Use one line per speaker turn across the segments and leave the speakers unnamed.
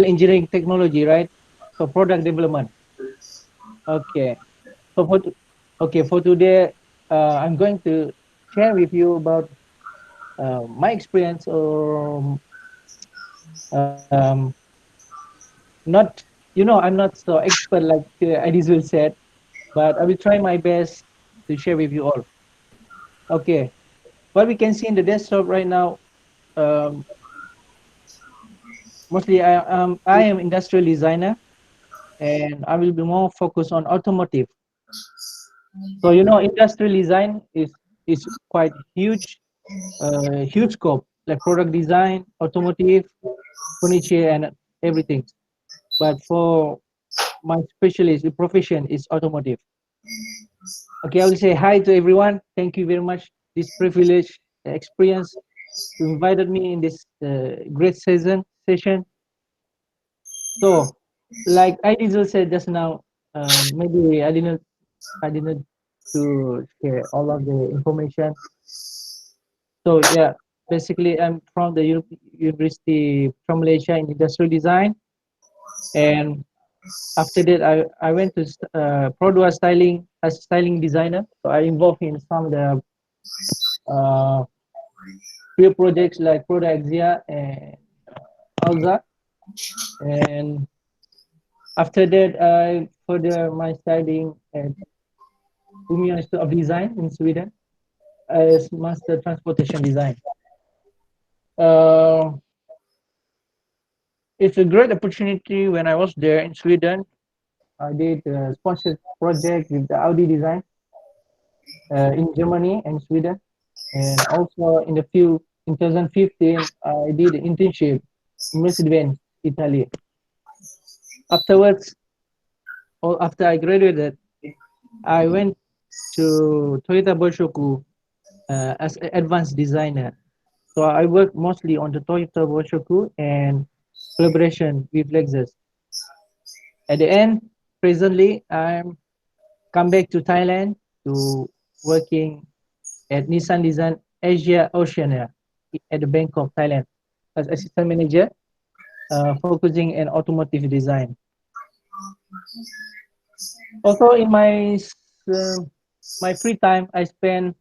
engineering technology, right? So product development. Okay. So for today, I'm going to share with you about my experience. Um, not I'm not so expert like Adizul said, but I will try my best to share with you all. Okay. What we can see in the desktop right now, um, mostly I am industrial designer, and I will be more focused on automotive. So industrial design is quite huge, huge scope, like product design, automotive, furniture, and everything. But for my specialist profession is automotive. Okay, I will say hi to everyone. Thank you very much. This privilege, experience, you invited me in this great session. So, like I did said just now, maybe I didn't to share all of the information. So yeah, basically I'm from the University from Malaysia in industrial design, and after that I went to Produa styling as styling designer. So I involved in some of the uh, peer projects like Proda Exia and Alza, and after that I further my studying at Umeå Institute of Design in Sweden as master transportation design. Uh, it's a great opportunity. When I was there in Sweden, I did a sponsored project with the Audi design in Germany and Sweden, and also in 2015 I did an internship in Mercedes-Benz, Italy. Afterwards, or after I graduated, I went to Toyota Boshoku as an advanced designer. So I work mostly on the Toyota Boshoku and collaboration with Lexus. At the end, presently, I'm come back to Thailand to working at Nissan Design Asia Oceana at the Bangkok, Thailand, as assistant manager, focusing on automotive design. Also, in uh, my free time, I spend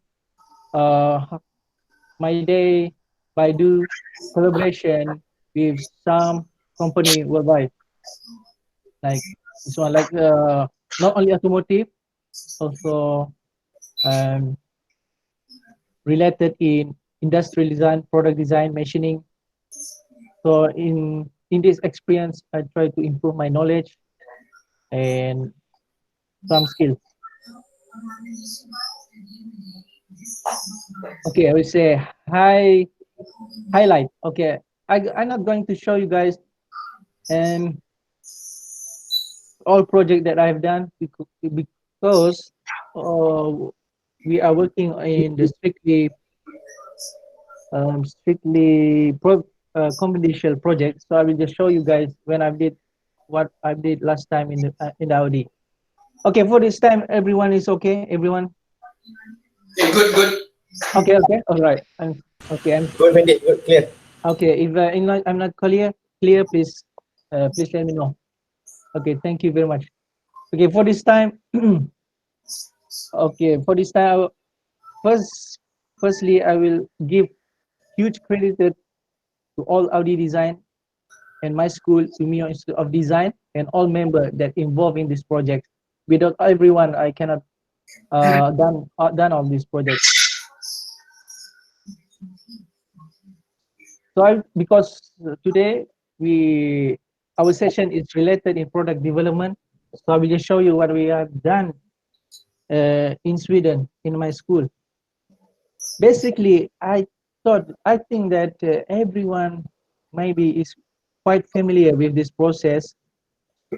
my day by do collaboration with some company worldwide, like this one, like not only automotive, also um, related in industrial design, product design, machining. So in this experience, I try to improve my knowledge and some skills. Okay, I will say highlight. Okay, I'm not going to show you guys and all project that I've done because uh, we are working in the strictly confidential project. So I will just show you guys when I did what I did last time in the Audi. Okay, for this time, everyone is okay. Everyone,
Yeah, good, good.
okay, okay, all right. I'm okay.
Good, Wendy. Good, clear.
Okay. If I'm not clear, please let me know. Okay, thank you very much. Okay, for this time, okay, for this time, first, firstly, I will give huge credit to all Audi Design and my school, Sumio Institute of Design, and all members that involved in this project. Without everyone, I cannot done all this project. So because today we our session is related in product development, so I will just show you what we have done in Sweden in my school. Basically, I think that everyone maybe is quite familiar with this process.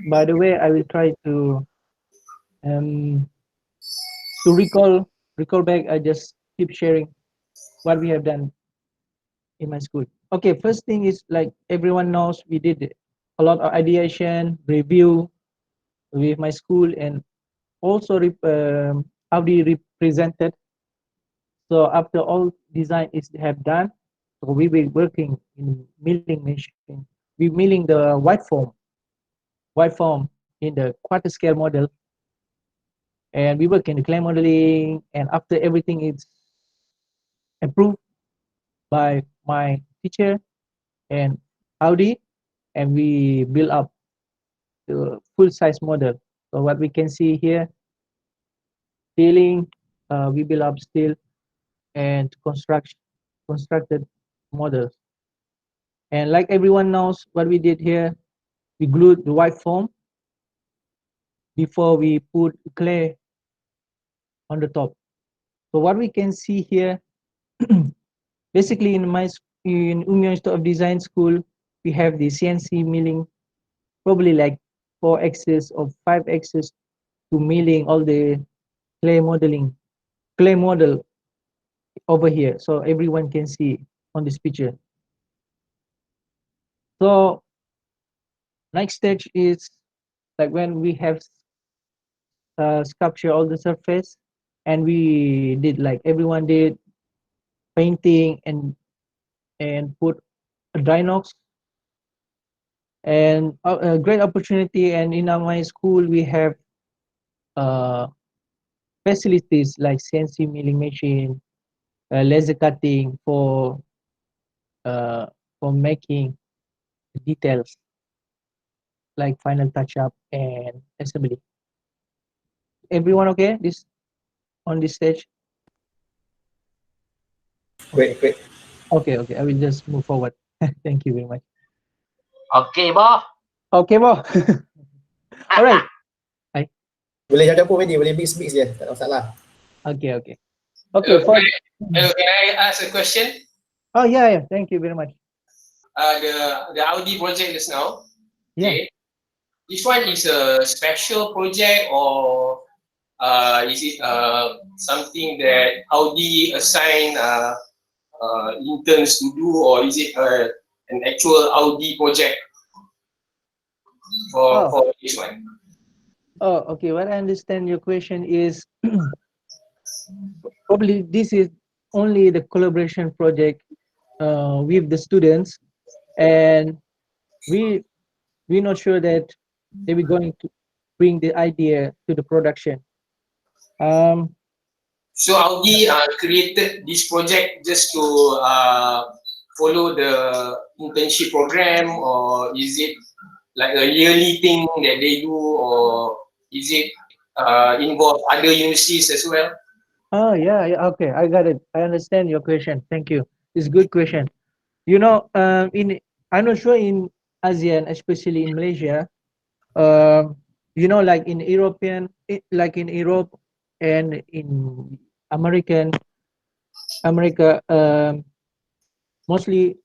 By the way, I will try um, to recall back. I just keep sharing what we have done in my school. Okay, first thing is like everyone knows we did a lot of ideation, review with my school, and also how they represented. So after all design is have done, so we will working in milling machine. we milling the white form in the quarter scale model, and we work in the clay modeling. And after everything is approved by my teacher and Audi, and we build up the full size model. So what we can see here, steeling, we build up steel and constructed models. And like everyone knows, what we did here, we glued the white foam before we put clay on the top. So what we can see here, basically in Union Institute of Design School, we have the CNC milling, probably like 4 axis or 5 axis to milling all the clay model over here, so everyone can see on this picture. So next stage is like when we have sculpture all the surface, and we did like everyone did painting and put a Dinox, and a great opportunity. And in my school we have uh, facilities like CNC milling machine, laser cutting uh, for making details like final touch up and assembly. Everyone okay this on this stage?
Great, great.
Okay, okay, I will just move forward. Thank you very much.
Okay, boh.
Okay, Bo. All right. Hi.
Boleh jaga pun Wendy, boleh mix je, tak ada masalah.
Okay, okay. Okay, for
Hello, can I ask a question?
oh yeah, yeah. Thank you very much.
The Audi project just now.
Yeah.
Okay. This one is a special project, or is it something that Audi assign interns to do, or is it an actual Audi project
Oh.
for this one?
Oh, okay. What I understand your question is probably this is only the collaboration project with the students, and we're not sure that they were going to bring the idea to the production.
So Audi created this project just to follow the internship program, or is it like a yearly thing that they do, or is it involve other universities as well?
Oh yeah, yeah. Okay, I got it. I understand your question. Thank you. It's a good question. You know, in I'm not sure in ASEAN, especially in Malaysia, you know, like in like in Europe and in America, mostly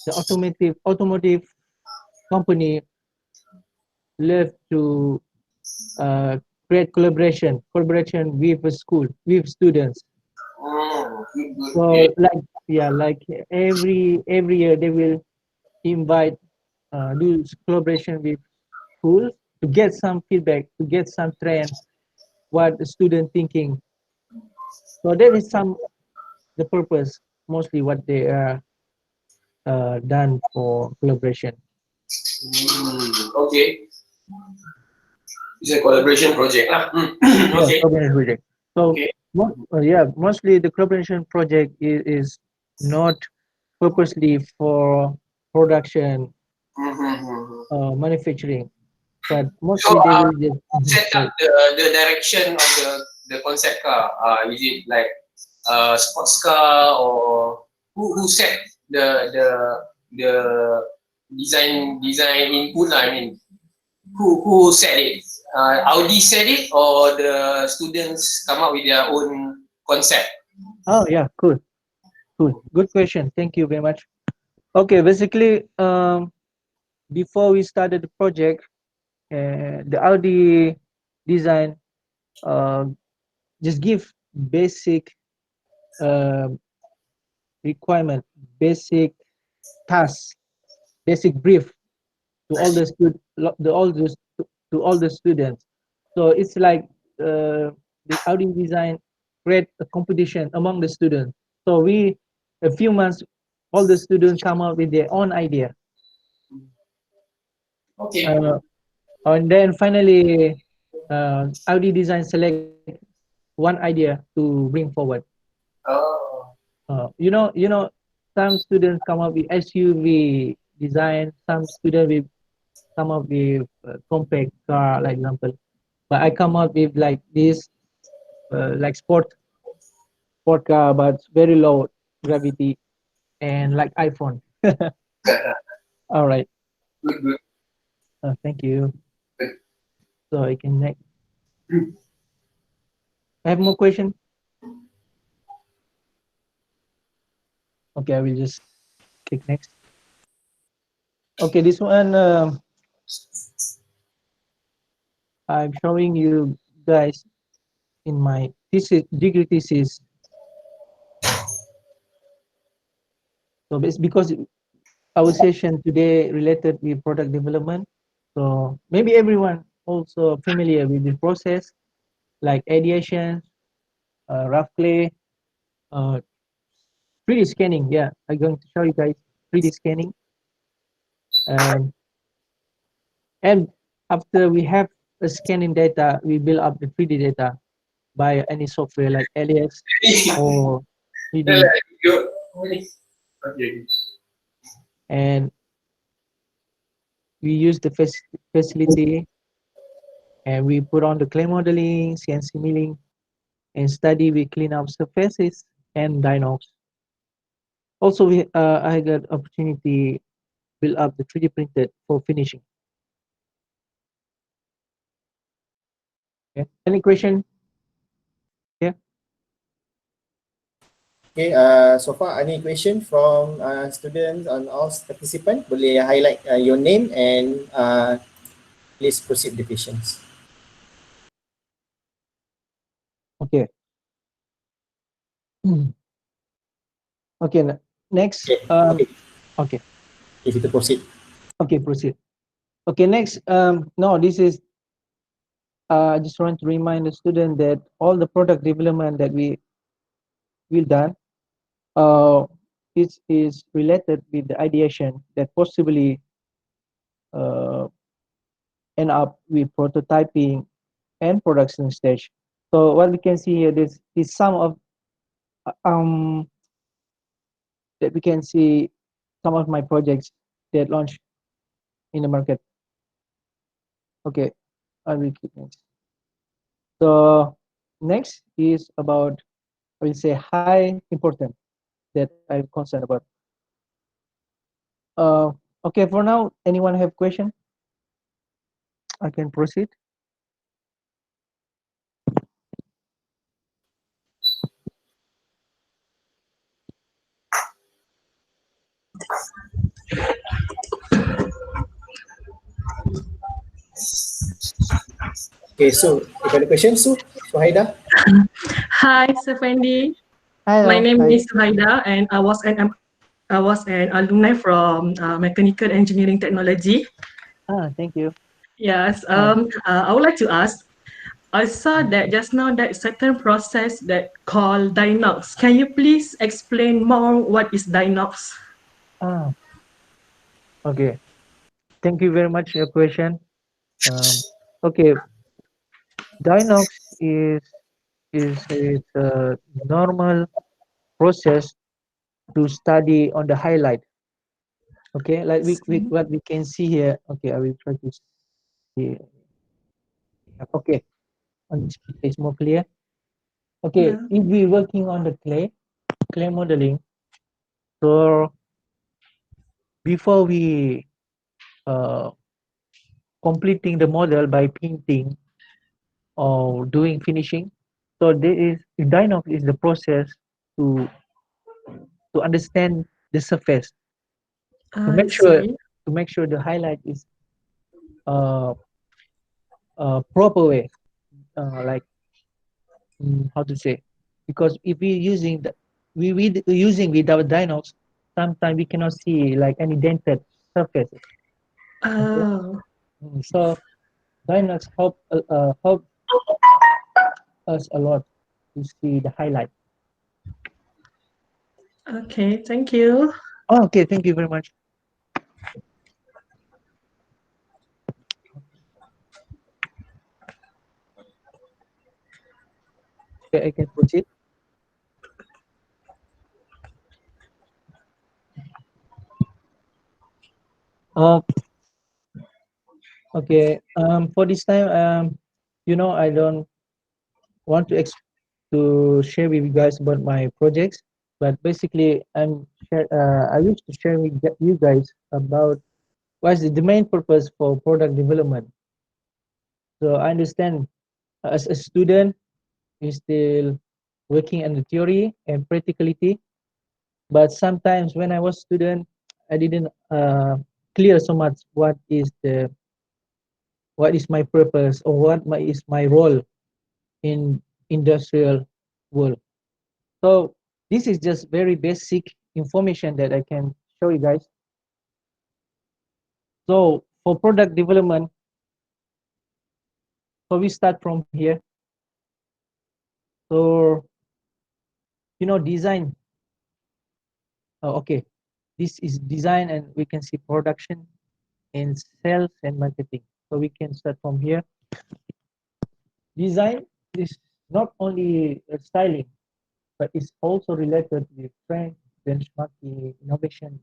the automotive company love to uh, create collaboration with a school, with students.
Good.
So
Okay.
like yeah, like every year they will invite do collaboration with schools to get some feedback, to get some trends, what the student thinking. So that is some the purpose, mostly what they are done for collaboration.
Okay. It's a collaboration project lah.
Yeah,
Okay.
collaboration project. So
Okay.
yeah, mostly the collaboration project is not purposely for production, manufacturing, but
So
mostly they will just
who set up the direction of the concept car? Is it like sports car, or who set the design input lah? I mean, who set it? Audi set it, or the students come up with their own concept?
oh yeah, cool, good question. Thank you very much. Okay, basically, before we started the project, the Audi design uh, just give basic uh, requirement, basic tasks, basic brief to all the to all the students. So it's like the Audi design create a competition among the students. So we a few months all the students come up with their own idea.
Okay.
And then finally, Audi Design select one idea to bring forward.
Oh.
You know, some students come up with SUV design, some students will come up with compact car, like example. But I come up with like this, like sport car, but very low gravity and like iPhone. All right.
Good, good.
Thank you.
Good.
So I can next. I have more question. Okay, I will just click next. Okay, this one I'm showing you guys in my thesis, degree thesis. So it's because our session today related with product development. So maybe everyone also familiar with the process like ideation, rough play, uh, 3D scanning. Yeah, I'm going to show you guys 3D scanning. Um, and after we have a scanning data, we build up the 3D data by any software like LAX or 3D.
Okay.
And we use the facility and we put on the clay modeling, CNC milling, and study we clean up surfaces and dynos. Also, I got opportunity build up the 3D printed for finishing. Okay. Any question? Yeah.
Okay, so far any question from students and all participants? Boleh highlight your name and please proceed the questions.
Okay. Okay. Next.
Okay, okay.
Okay.
If you to proceed.
Okay. Proceed. Okay. Next. No, this is. I just want to remind the student that all the product development that we will done, it is related with the ideation that possibly uh, end up with prototyping and production stage. So what we can see here, this is some of um that we can see some of my projects that launched in the market. Okay, I will keep next. So next is about, I will say, high important that I'm concerned about. Okay, for now, anyone have question? I can proceed.
Okay, so if any questions, Suhaida?
Hi, Irfendy. My
Hello.
name
Hi.
is Haida, and I was an alumni from Mechanical Engineering Technology.
Thank you.
Yes.
Hi.
I would like to ask. I saw that just now that certain process that called Dynox. Can you please explain more what is Dynox?
Ah, okay. Thank you very much for your question. Okay, Dinox is a normal process to study on the highlight. Okay, like we what we can see here. Okay, I will try to see. Okay, on this picture is more clear. Okay,
Yeah.
if we working on the clay modeling, so before we uh, completing the model by painting or doing finishing, so there is Dinox is the process to to understand the surface to
I
make sure
see.
the highlight is uh, proper way, like how to say, because if we using the we using without Dinox, sometimes we cannot see like any dented surfaces. Okay.
Oh,
So Dinox help us a lot to see the highlight.
okay. Thank you.
Oh, okay, thank you very much. Okay, I can proceed. Uh, okay. For this time, I don't want to share with you guys about my projects, but basically, I wish to share with you guys about what's the main purpose for product development. So I understand as a student, you're still working on the theory and practicality, but sometimes when I was student, I didn't clear so much what is my purpose or is my role in industrial world. So this is just very basic information that I can show you guys. So for product development, so we start from here. So design. Okay, this is design, and we can see production and sales and marketing. So we can start from here. Design is not only styling, but it's also related with trend, benchmarking, innovation,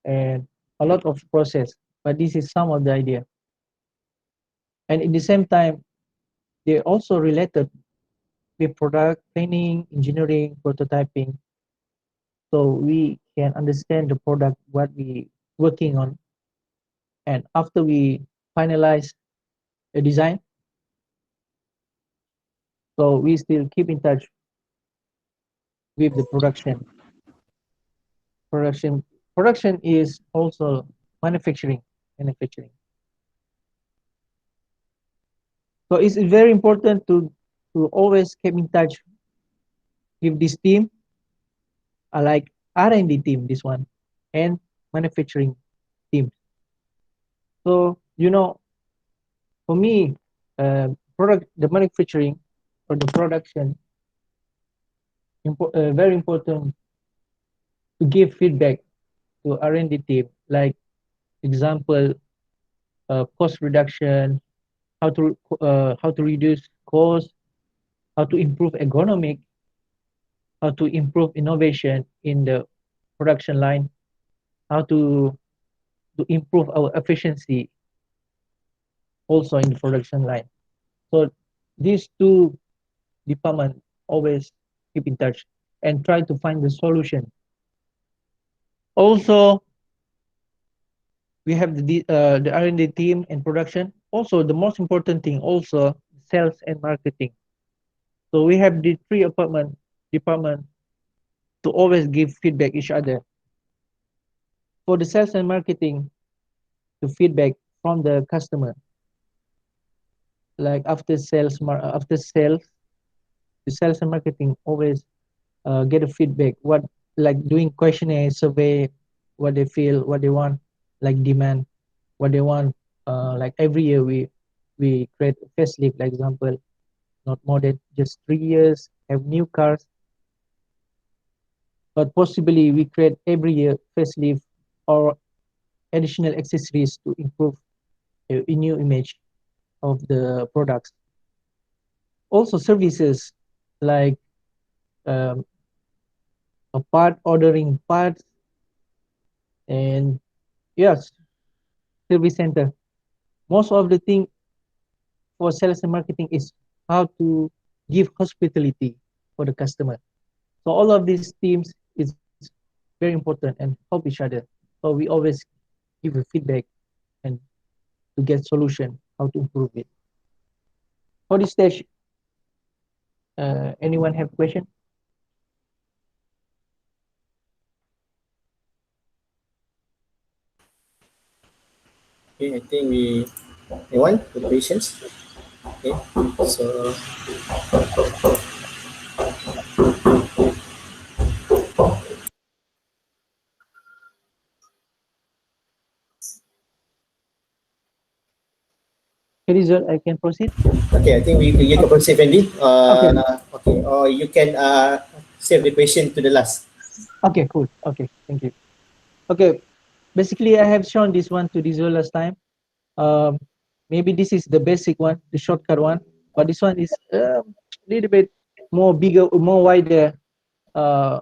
and a lot of process. But this is some of the idea. And in the same time, they're also related with product planning, engineering, prototyping. So we can understand the product, what we working on. And after we finalize a design, so we still keep in touch with the production. Production is also manufacturing. So it's very important to always keep in touch with this team, like R&D team, this one, and manufacturing team. So for me, the manufacturing or the production, very important to give feedback to R&D team, like example, cost reduction, how to reduce cost, how to improve ergonomic, how to improve innovation in the production line, how to improve our efficiency also in the production line. So these two departments always keep in touch and try to find the solution. Also, we have the R&D team and production. Also, the most important thing, also sales and marketing. So we have the three department to always give feedback each other. For the sales and marketing, to feedback from the customer, like after sales, the sales and marketing always get a feedback, what, like doing questionnaire survey, what they feel, what they want, like demand, what they want. Like every year we create a facelift, like example, not more than just 3 years, have new cars, but possibly we create every year facelift or additional accessories to improve a new image of the products. Also services, like um, a part ordering parts, and yes, service center. Most of the thing for sales and marketing is how to give hospitality for the customer. So all of these teams is very important and help each other. So we always give a feedback and to get solution how to improve it. For this stage, anyone have question?
Okay, I think anyone with questions? Okay, so
Okay, result, I can proceed.
okay, I think you can proceed, Fendi.
Okay,
Okay, or you can save the question to the last.
okay, cool. Okay, thank you. Okay, basically I have shown this one to Rizal last time. Um, Maybe this is the basic one, the shortcut one, but this one is a little bit more bigger, more wider. Uh,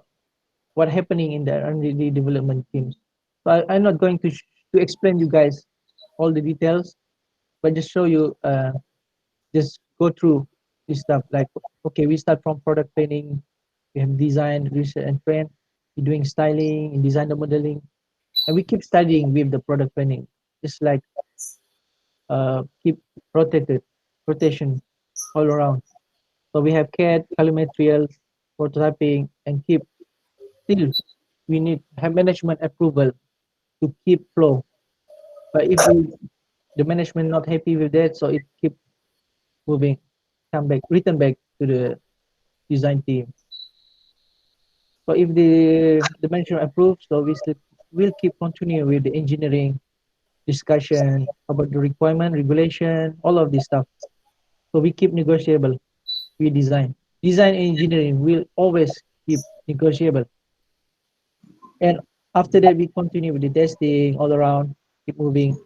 what happening in the R&D development teams. So I'm not going to to explain you guys all the details, but just show you, just go through this stuff. Like, okay, we start from product planning, we have design, research, and train. We're doing styling and design the modeling, and we keep studying with the product planning, just like keep rotated rotation all around. So we have CAD, color materials, prototyping, and keep still we need have management approval to keep flow. But if the management not happy with that, so it keep moving, come back, return back to the design team. So if the management approves, so we'll keep continue with the engineering discussion about the requirement, regulation, all of this stuff. So we keep negotiable. We design and engineering will always keep negotiable. And after that, we continue with the testing all around, keep moving.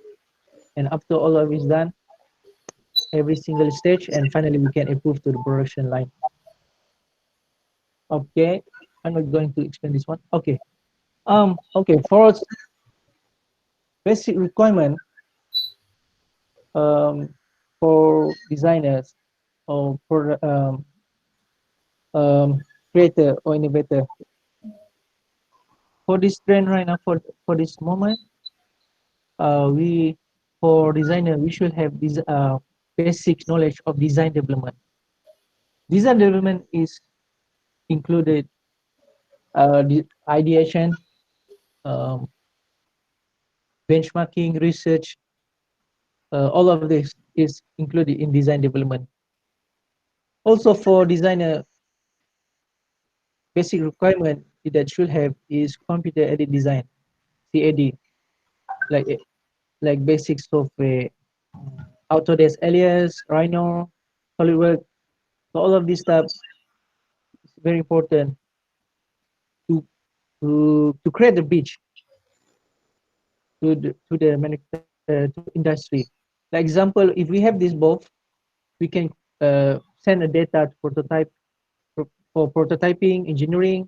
And after all of is done, every single stage, and finally we can approve to the production line. Okay, I'm not going to explain this one. Okay, okay, for basic requirement, um, for designers or for creator or innovator, for this trend right now, for this moment, we for designer we should have this basic knowledge of design development. Design development is included the ideation, um, benchmarking, research, all of this is included in design development. Also for designer, basic requirement that should have is computer aided design, CAD, like basic software, Autodesk Alias, Rhino, SolidWorks. So all of this stuff is very important to to create the bridge to industry. Like example, if we have this both, we can send a data to prototype for prototyping, engineering,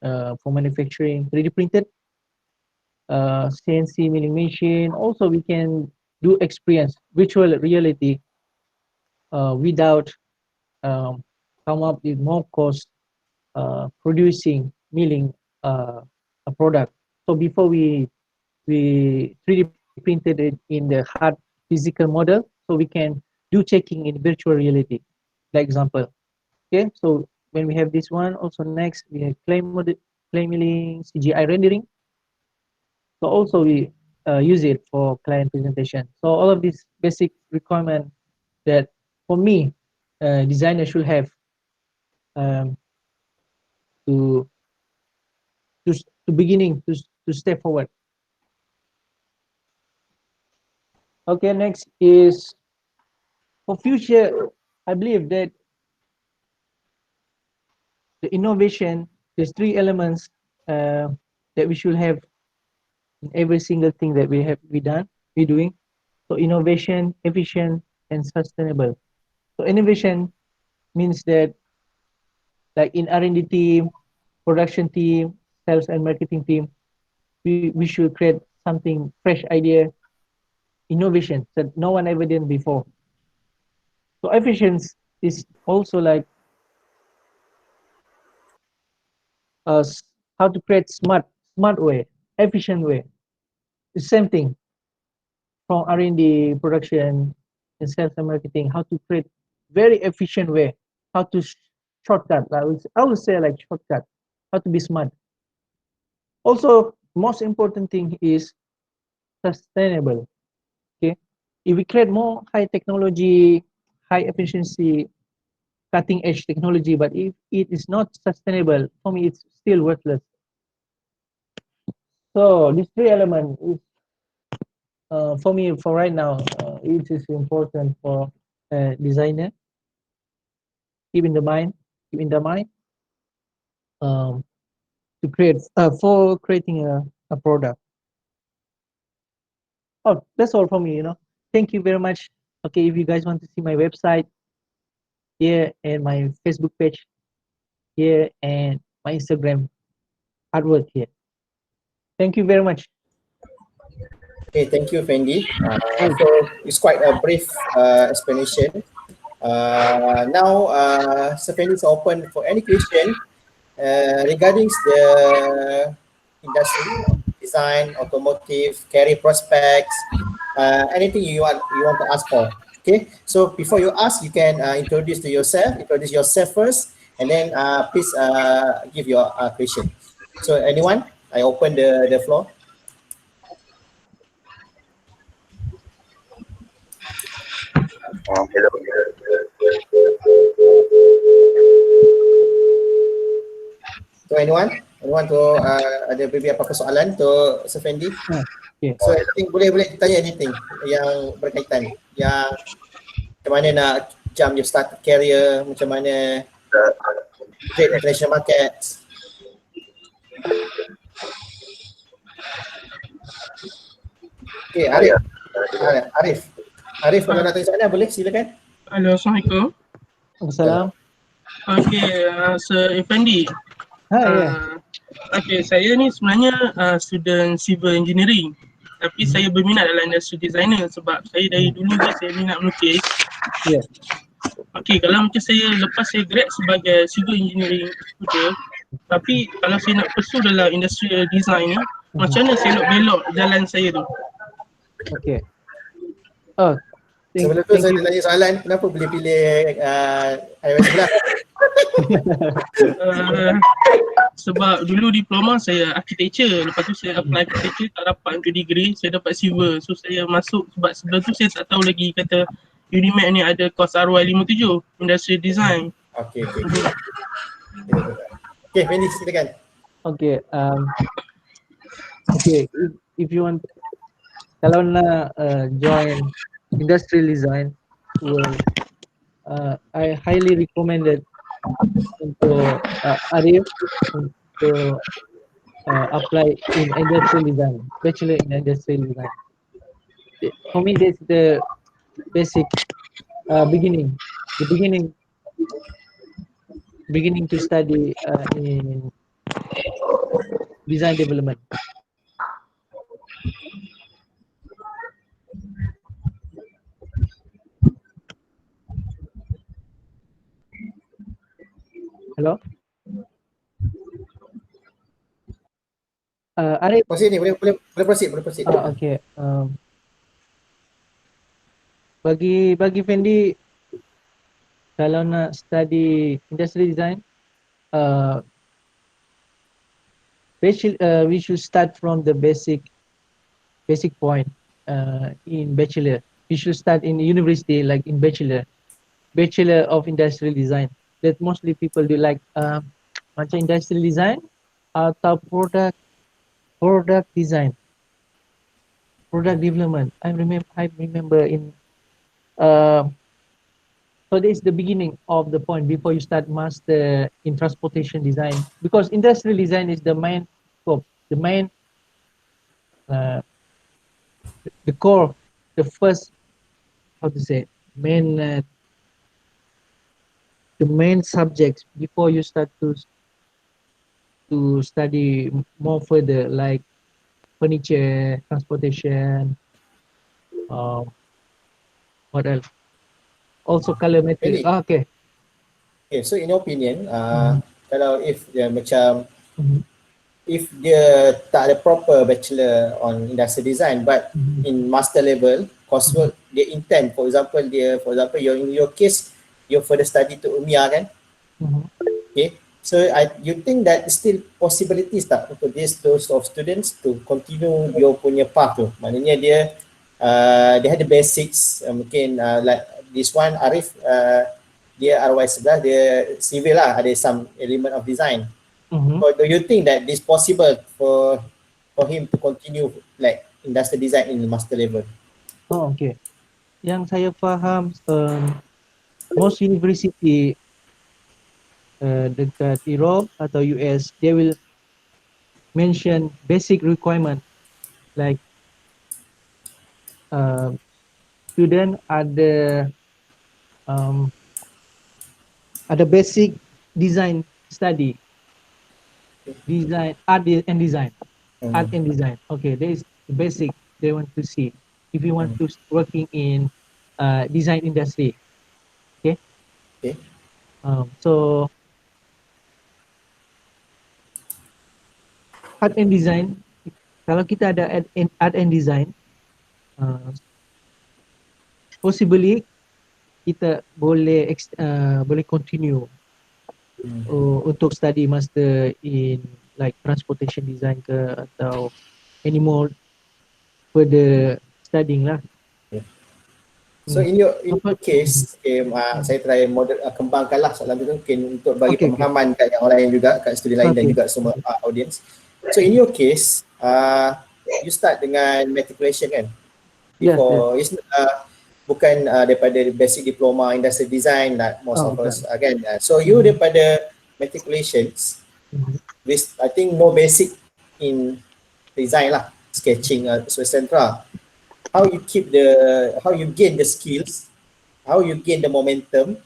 for manufacturing, 3D printed, CNC milling machine. Also, we can do experience virtual reality without come up with more cost producing milling a product. So before we 3D printed it in the hard physical model, so we can do checking in virtual reality. Like example, okay. So when we have this one, also next we have clay milling, CGI rendering. So also we use it for client presentation. So all of these basic requirement that for me, designer should have um, to to beginning to step forward. Okay, next is for future. I believe that the innovation, there's three elements that we should have in every single thing that we doing. So innovation, efficient, and sustainable. So innovation means that like in R&D team, production team, sales and marketing team, we should create something fresh idea, innovation that no one ever done before. So efficiency is also like uh, how to create smart way, efficient way. The same thing from R&D, production, and sales and marketing. How to create very efficient way. How to shortcut. I would say like shortcut. How to be smart. Also, most important thing is sustainable. Okay, if we create more high technology, high efficiency, cutting edge technology, but if it is not sustainable, for me it's still worthless. So these three elements is for me for right now. It is important for a designer. Keep in the mind. Keep in the mind um, to create for creating a product. Oh, that's all from me, you know. Thank you very much. Okay, if you guys want to see my website here and my Facebook page here and my Instagram artwork here. Thank you very much.
Okay, thank you, Fendi.
Oh,
So it's quite a brief explanation. Now, Sir Fendi is open for any question regarding the industry, design, automotive, career prospects, anything you want to ask for. Okay, so before you ask, you can introduce yourself first, and then please give your question. So anyone, I open the floor.
Hello.
So anyone to ada maybe apa soalan untuk Sir Fendi?
okay.
So I think boleh tanya anything yang berkaitan, yang macam mana nak jump your start career, macam mana trade international markets. Okay, Arif kalau nak tanya soalan boleh, silakan.
Hello, Assalamualaikum.
Assalam.
Okay, Sir Irfendy.
Yeah.
Okay, saya ni sebenarnya student civil engineering. Tapi saya berminat dalam industri designer sebab saya dari dulu je saya minat melukis.
Yeah.
Okay, kalau macam saya lepas saya grad sebagai civil engineering student, tapi kalau saya nak pursue dalam industrial design ni, macam mana saya nak belok jalan saya tu?
Okay. Oh,
Sebelum tu saya tanya soalan, kenapa boleh pilih iOS 11?
Sebab dulu diploma saya architecture, lepas tu saya apply architecture tak dapat untuk degree, saya dapat civil. So saya masuk sebab sebelum tu saya tak tahu lagi kata Unimed ni ada course RY 57, Industrial Design.
Okay. Okay, Fendi silakan.
Okay. Okay. If you want, kalau nak join industrial design, well, I highly recommended untuk Arif untuk apply in industrial design, bachelor in industrial design. For me, that's the basic beginning to study in design development. Hello? Arif.
Proceed ni, boleh proceed.
Okay. Bagi Fendi, kalau nak study industrial design, we should start from the basic point in bachelor. We should start in university, like in bachelor of industrial design. That mostly people do like macam industrial design atau product design, product development. I remember in so this is the beginning of the point before you start master in transportation design, because industrial design is the main scope, the main the core, the first, how to say, the main subjects before you start to study more further, like furniture, transportation, what else? Also color material.
Really?
Okay.
Okay, so in your opinion, kalau if dia macam if dia tak ada proper bachelor on industrial design, but in master level coursework dia intend, for example in your case you further study to UMIA kan? Okay, so you think that still possibilities tak untuk those of students to continue your punya path tu? Maknanya dia ada basics, mungkin like this one Arif, dia RY 11, dia civil lah, ada some element of design. So do you think that this possible for him to continue like industrial design in master level?
Oh, okay. Yang saya faham, most university dekat Europe atau US, they will mention basic requirement like student ada basic design study, design art and design. Okay, there is the basic they want to see if you want to working in design industry. Okay.
Okay.
So art and design, kalau kita ada art and design, possibly kita boleh boleh continue untuk study master in like transportation design ke atau any more further studying lah.
So in your case, saya try kembangkanlah soalan tu mungkin untuk bagi pemahaman kat yang orang lain juga, kat student lain dan juga semua audience. So in your case, you start dengan matriculation kan? Before, yes. Bukan daripada basic diploma industrial design like most of us kan. So you daripada matriculations with I think no basic in design lah, sketching etc. How you gain the skills, how you gain the momentum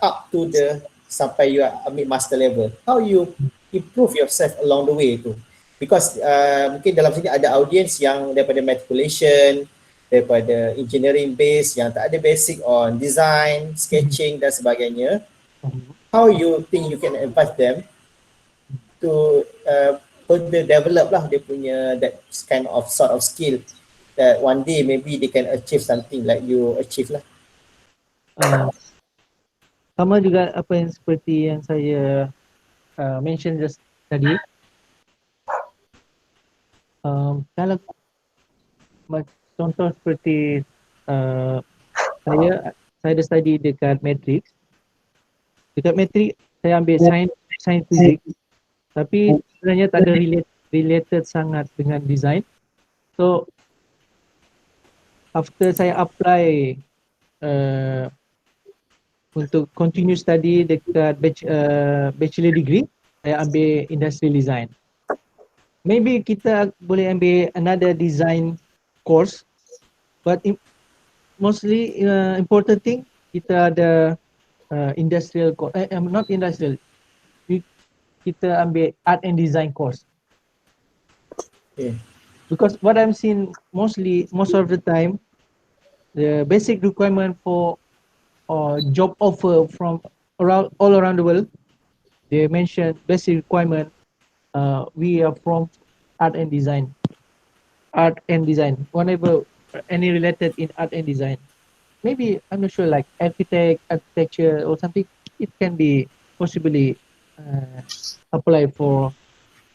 up to the sampai you ambil master level. How you improve yourself along the way tu. Because mungkin dalam sini ada audience yang daripada matriculation, daripada engineering base yang tak ada basic on design, sketching dan sebagainya. How you think you can advise them to further develop lah dia punya that kind of sort of skill that one day maybe they can achieve something like you achieve lah.
Sama juga apa yang seperti yang saya mention just tadi. Kalau contoh seperti saya ada study dekat Matrix. Dekat Matrix saya ambil science physics, tapi sebenarnya tak ada related sangat dengan design. So after saya apply untuk continue study dekat bachelor degree, saya ambil industrial design. Maybe kita boleh ambil another design course, but mostly important thing kita ada industrial course, not industrial, kita ambil art and design course. Because what I'm seeing most of the time, the basic requirement for job offer from all around the world, they mention basic requirement, we are from art and design, whenever any related in art and design. Maybe I'm not sure, like architecture or something, it can be possibly apply for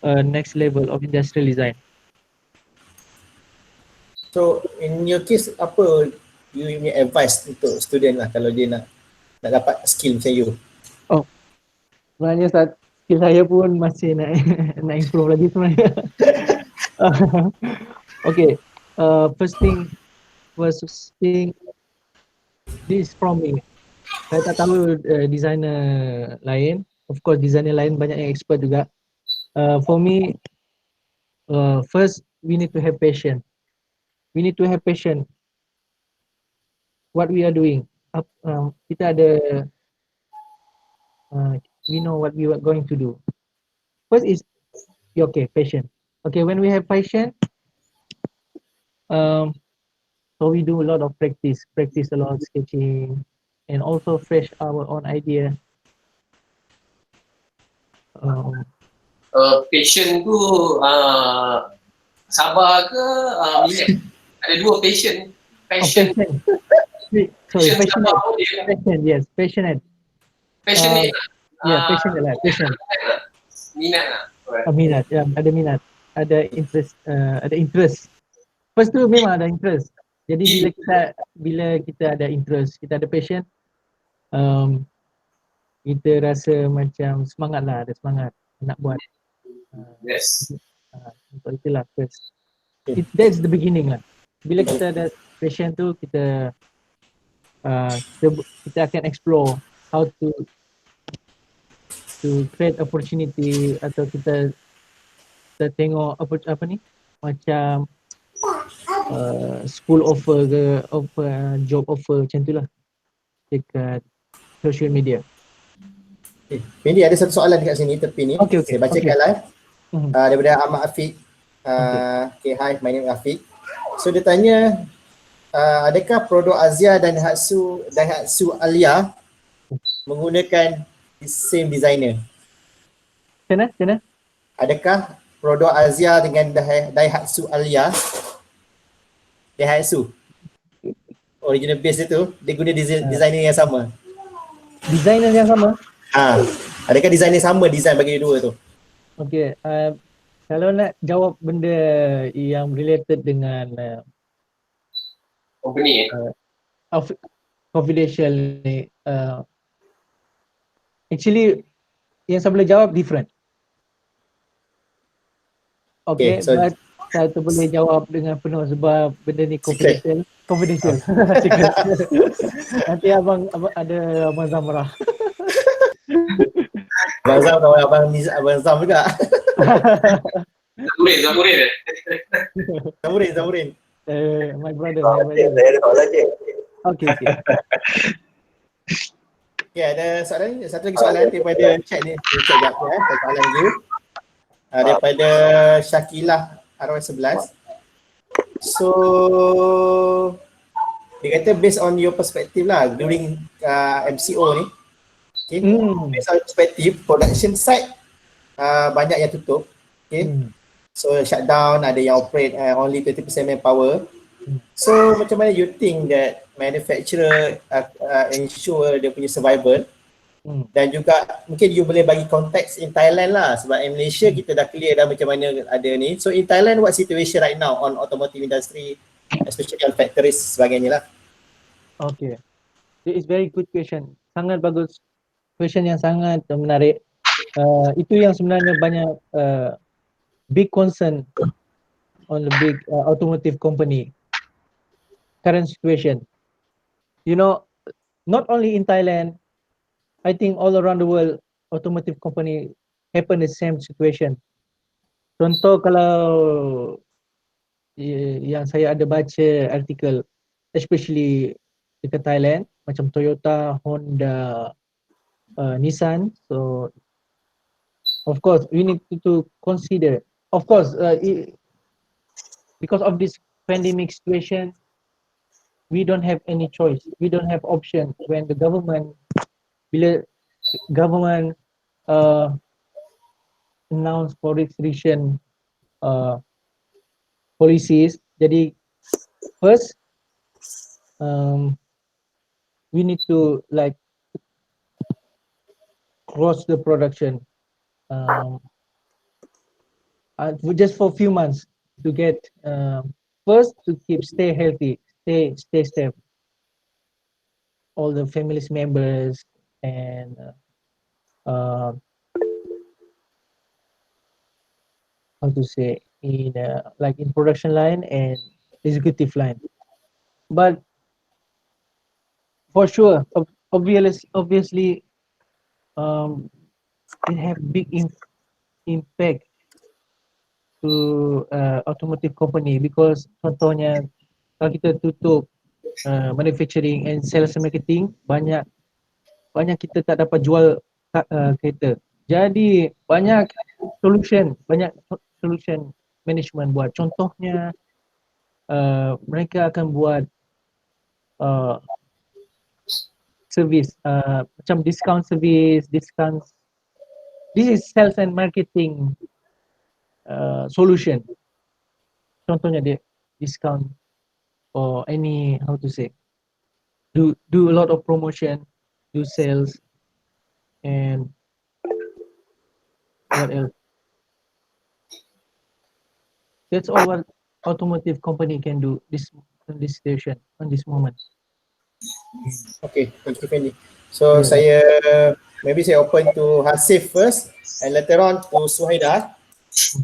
next level of industrial design.
So in your case, apa you punya advice untuk student lah kalau dia nak dapat skill macam you?
Sebenarnya skill saya pun masih nak improve lagi sebenarnya. Okay, first thing, this from me. Saya tak tahu designer lain. Of course designer lain banyak yang expert juga. For me, first we need to have passion. We need to have passion. What we are doing. Kita ada, we know what we are going to do. First is passion. Okay, when we have passion, so we do a lot of practice a lot of sketching, and also fresh our own idea.
Passion tu sabar ke minat? Ada dua passion.
Passion. Sorry, passionate. Yes, passionate.
Passionate.
Passionate lah. Passion.
Minat lah.
Minat, ya, ada minat, ada interest, First tu memang ada interest. Jadi bila kita ada interest, kita ada passion, kita rasa macam semangat lah, ada semangat nak buat.
Yes.
Untuk itulah first. That's the beginning lah. Bila kita ada passion tu, kita akan explore how to create opportunity, atau kita kita tengok apa ni macam school offer ke job offer macam tu lah dekat social media.
Fendi ada satu soalan dekat sini tepi ni.
Okay.
Saya bacakan live. Daripada Ahmad Afiq. Okay, hi, my name is Afiq. So dia tanya, adakah produk Azia dan Daihatsu Alia menggunakan same designer?
Macam
Adakah produk Azia dengan Daihatsu Alia, Daihatsu original base dia tu, dia guna designer yang sama?
Designer yang sama?
Adakah designer sama design bagi dua tu?
Okay, kalau nak jawab benda yang related dengan
company
confidential ni, actually yang saya boleh jawab different. Okay,
so
but saya tu boleh jawab dengan penuh sebab benda ni confidential. Confidential. Nanti abang ada Abang Zam marah.
Abang Zam kawan Abang Zam juga. Zamurin.
My brother.
Saya ada soalan je.
Okay.
Okay, ada soalan, satu lagi soalan daripada chat ni. Chat jap ya, soalan lagi. Daripada Syakilah RW11. So dia kata based on your perspective lah during MCO ni, okay, based on perspective production site banyak yang tutup, okay, so shutdown, ada yang operate only 20% manpower. So macam mana you think that manufacturer ensure dia punya survival? Dan juga mungkin you boleh bagi konteks in Thailand lah, sebab in Malaysia kita dah clear dah macam mana ada ni. So in Thailand, what situation right now on automotive industry, especially on factories sebagainya lah?
Okay, it is very good question. Sangat bagus, question yang sangat menarik. Itu yang sebenarnya banyak big concern on the big automotive company current situation. You know, not only in Thailand, I think all around the world automotive company happen the same situation. Contoh kalau yang saya ada baca artikel, especially dekat Thailand, macam Toyota, Honda, Nissan. So of course we need to consider, of course, because of this pandemic situation, we don't have any choice, we don't have option. When the government, bila government announce for restriction policies, jadi first we need to like cross the production just for a few months to get first to stay healthy, stay safe, all the families members, and how to say, in like in production line and executive line. But for sure, obviously it have big impact to automotive company, because contohnya kalau kita tutup manufacturing and sales and marketing, banyak kita tak dapat jual kereta. Jadi banyak solution management buat. Contohnya mereka akan buat service, macam discount service, discounts. This is sales and marketing solution. Contohnya dia discount or any, how to say, do a lot of promotion, do sales, and what else? That's all what automotive company can do in this situation, on this moment.
Okay, thank you Fendi. So saya maybe saya open to Hasif first and later on to Suhaida.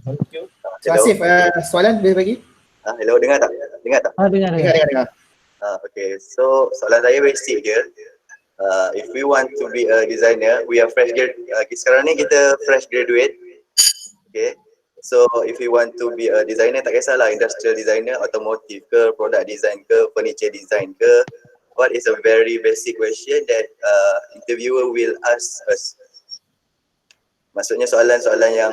Thank you. So Hasif, soalan boleh bagi?
Hello, dengar tak? Dengar.
Dengar.
Okay, so soalan saya basic je. If we want to be a designer, we are fresh graduate. Sekarang ni kita fresh graduate. Okay. So if you want to be a designer, tak kisahlah industrial designer, automotive ke, product design ke, furniture design ke, what is a very basic question that interviewer will ask us. Maksudnya soalan-soalan yang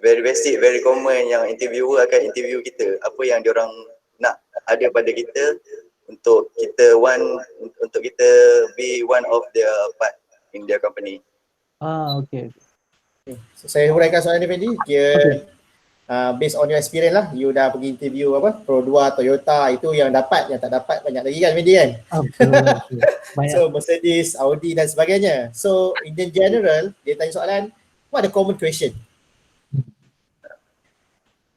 very basic, very common yang interviewer akan interview kita. Apa yang diorang nak ada pada kita untuk kita be one of their part in their company.
Okay.
So, saya huraikan soalan ni Fendi. Based on your experience lah, you dah pergi interview Pro 2, Toyota, itu yang dapat, yang tak dapat banyak lagi kan Fendi kan?
Betul.
So Mercedes, Audi dan sebagainya. So in the general, dia tanya soalan, what the common question?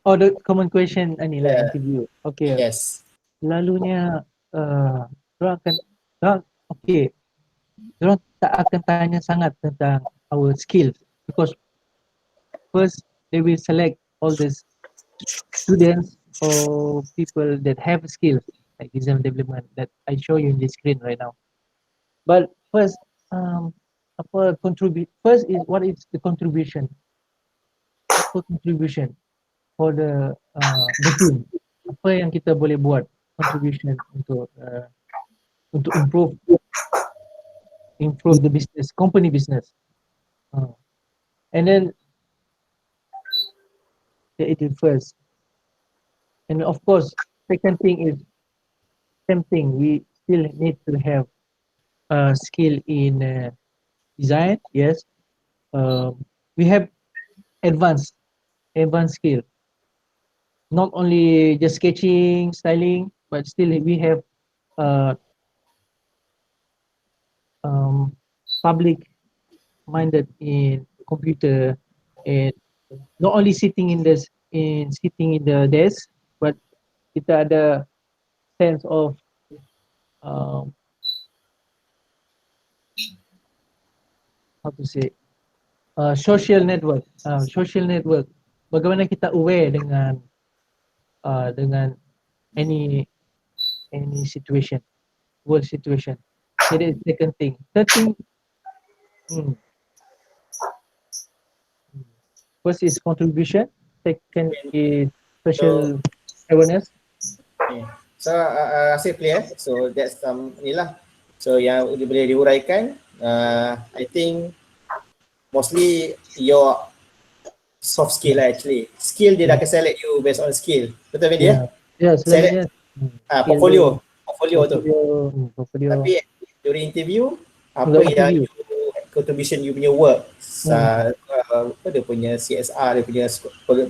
Oh, the common question ni lah interview. Okay.
Yes.
Lalunya dorang tak akan tanya sangat tentang our skills, because first they will select all these students or people that have skills like design development that I show you in the screen right now. But first, first is what is the contribution? Apa contribution for the team? Apa yang kita boleh buat contribution untuk improve the business, company business. And then it is first. And of course, second thing is same thing. We still need to have skill in design. Yes, we have advanced skill. Not only just sketching, styling, but still we have public minded in computer, and not only sitting in the desk, but kita ada sense of how to say social network. Bagaimana kita aware dengan any situation, world situation. That is second thing. Third thing, first is contribution. Second is social awareness.
Okay. So rasa clear. So that's inilah. So yang boleh diuraikan, I think mostly your soft skill lah actually. Skill dia dah akan select you based on skill. Betul Fendi ya?
Yes,
select portfolio tu. Tapi during interview, apa yang contribution you punya work, apa dia punya CSR, dia punya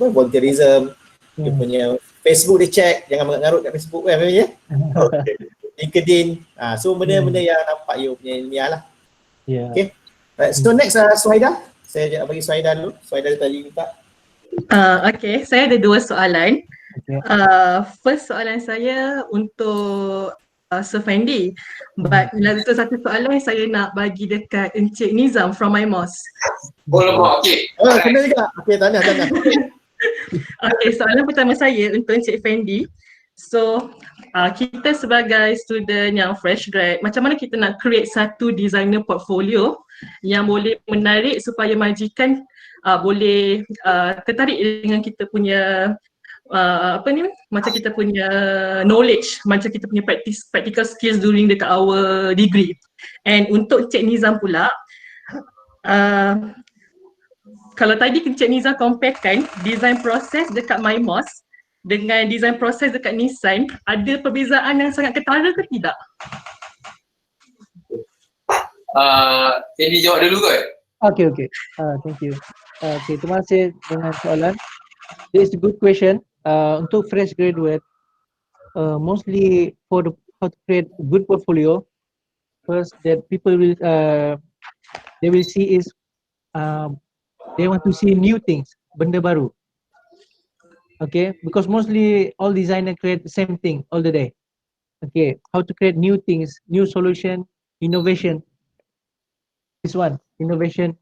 volunteerism, dia punya Facebook dia check, jangan mengarut kat Facebook kan ya. Okay. LinkedIn, so benda-benda yang nampak you punya ilmiah lah. Okay. Right. So next Suhaida, saya bagi Suhaida dulu. Suhaida tadi minta.
Okay, saya ada dua soalan. First soalan saya untuk Sir Fendi, but satu soalan saya nak bagi dekat Encik Nizam from my mos.
Okay.
Kena juga. Okay, tanya.
Okay, soalan pertama saya untuk Encik Fendi. So, kita sebagai student yang fresh grad, macam mana kita nak create satu designer portfolio yang boleh menarik supaya majikan boleh tertarik dengan kita punya macam kita punya knowledge, macam kita punya practical skills during dekat our degree. And untuk Encik Nizam pula, kalau tadi Encik Nizam comparekan design proses dekat MyMos dengan design proses dekat Nissan, ada perbezaan yang sangat ketara ke tidak?
Fendi jawab dulu kot.
Okay. Thank you. Okay, terima kasih dengan soalan. This is a good question. Untuk fresh graduate, mostly for how to create a good portfolio, first that people will they will see is they want to see new things, benda baru. Okay, because mostly all designer create the same thing all the day. Okay, how to create new things, new solution, innovation. This one, innovation.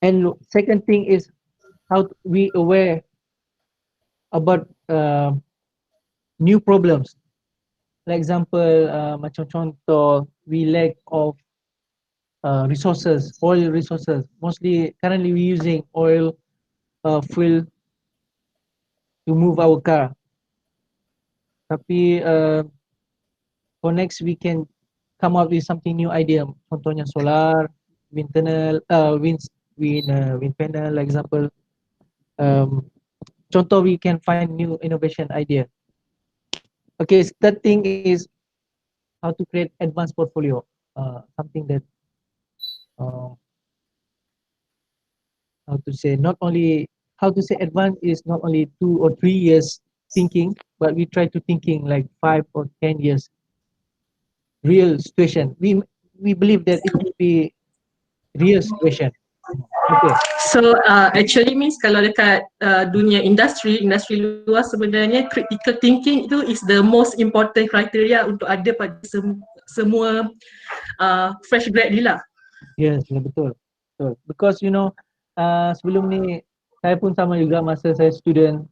And second thing is how we aware about new problems. Like example, macam contoh, we lack of resources, oil resources. Mostly currently we're using oil fuel to move our car. Tapi for next we can come up with something new idea. Contohnya solar, wind tunnel, wind panel, example. Contoh we can find new innovation idea. Okay, third thing is how to create advanced portfolio. Something that how to say advanced is not only 2 or 3 years thinking, but we try to thinking like 5 or 10 years real situation. We believe that it will be real situation. Okay.
So actually means kalau dekat dunia industri luar sebenarnya critical thinking itu is the most important criteria untuk ada pada semua fresh grad ni lah.
Yes, betul. Because sebelum ni saya pun sama juga masa saya student.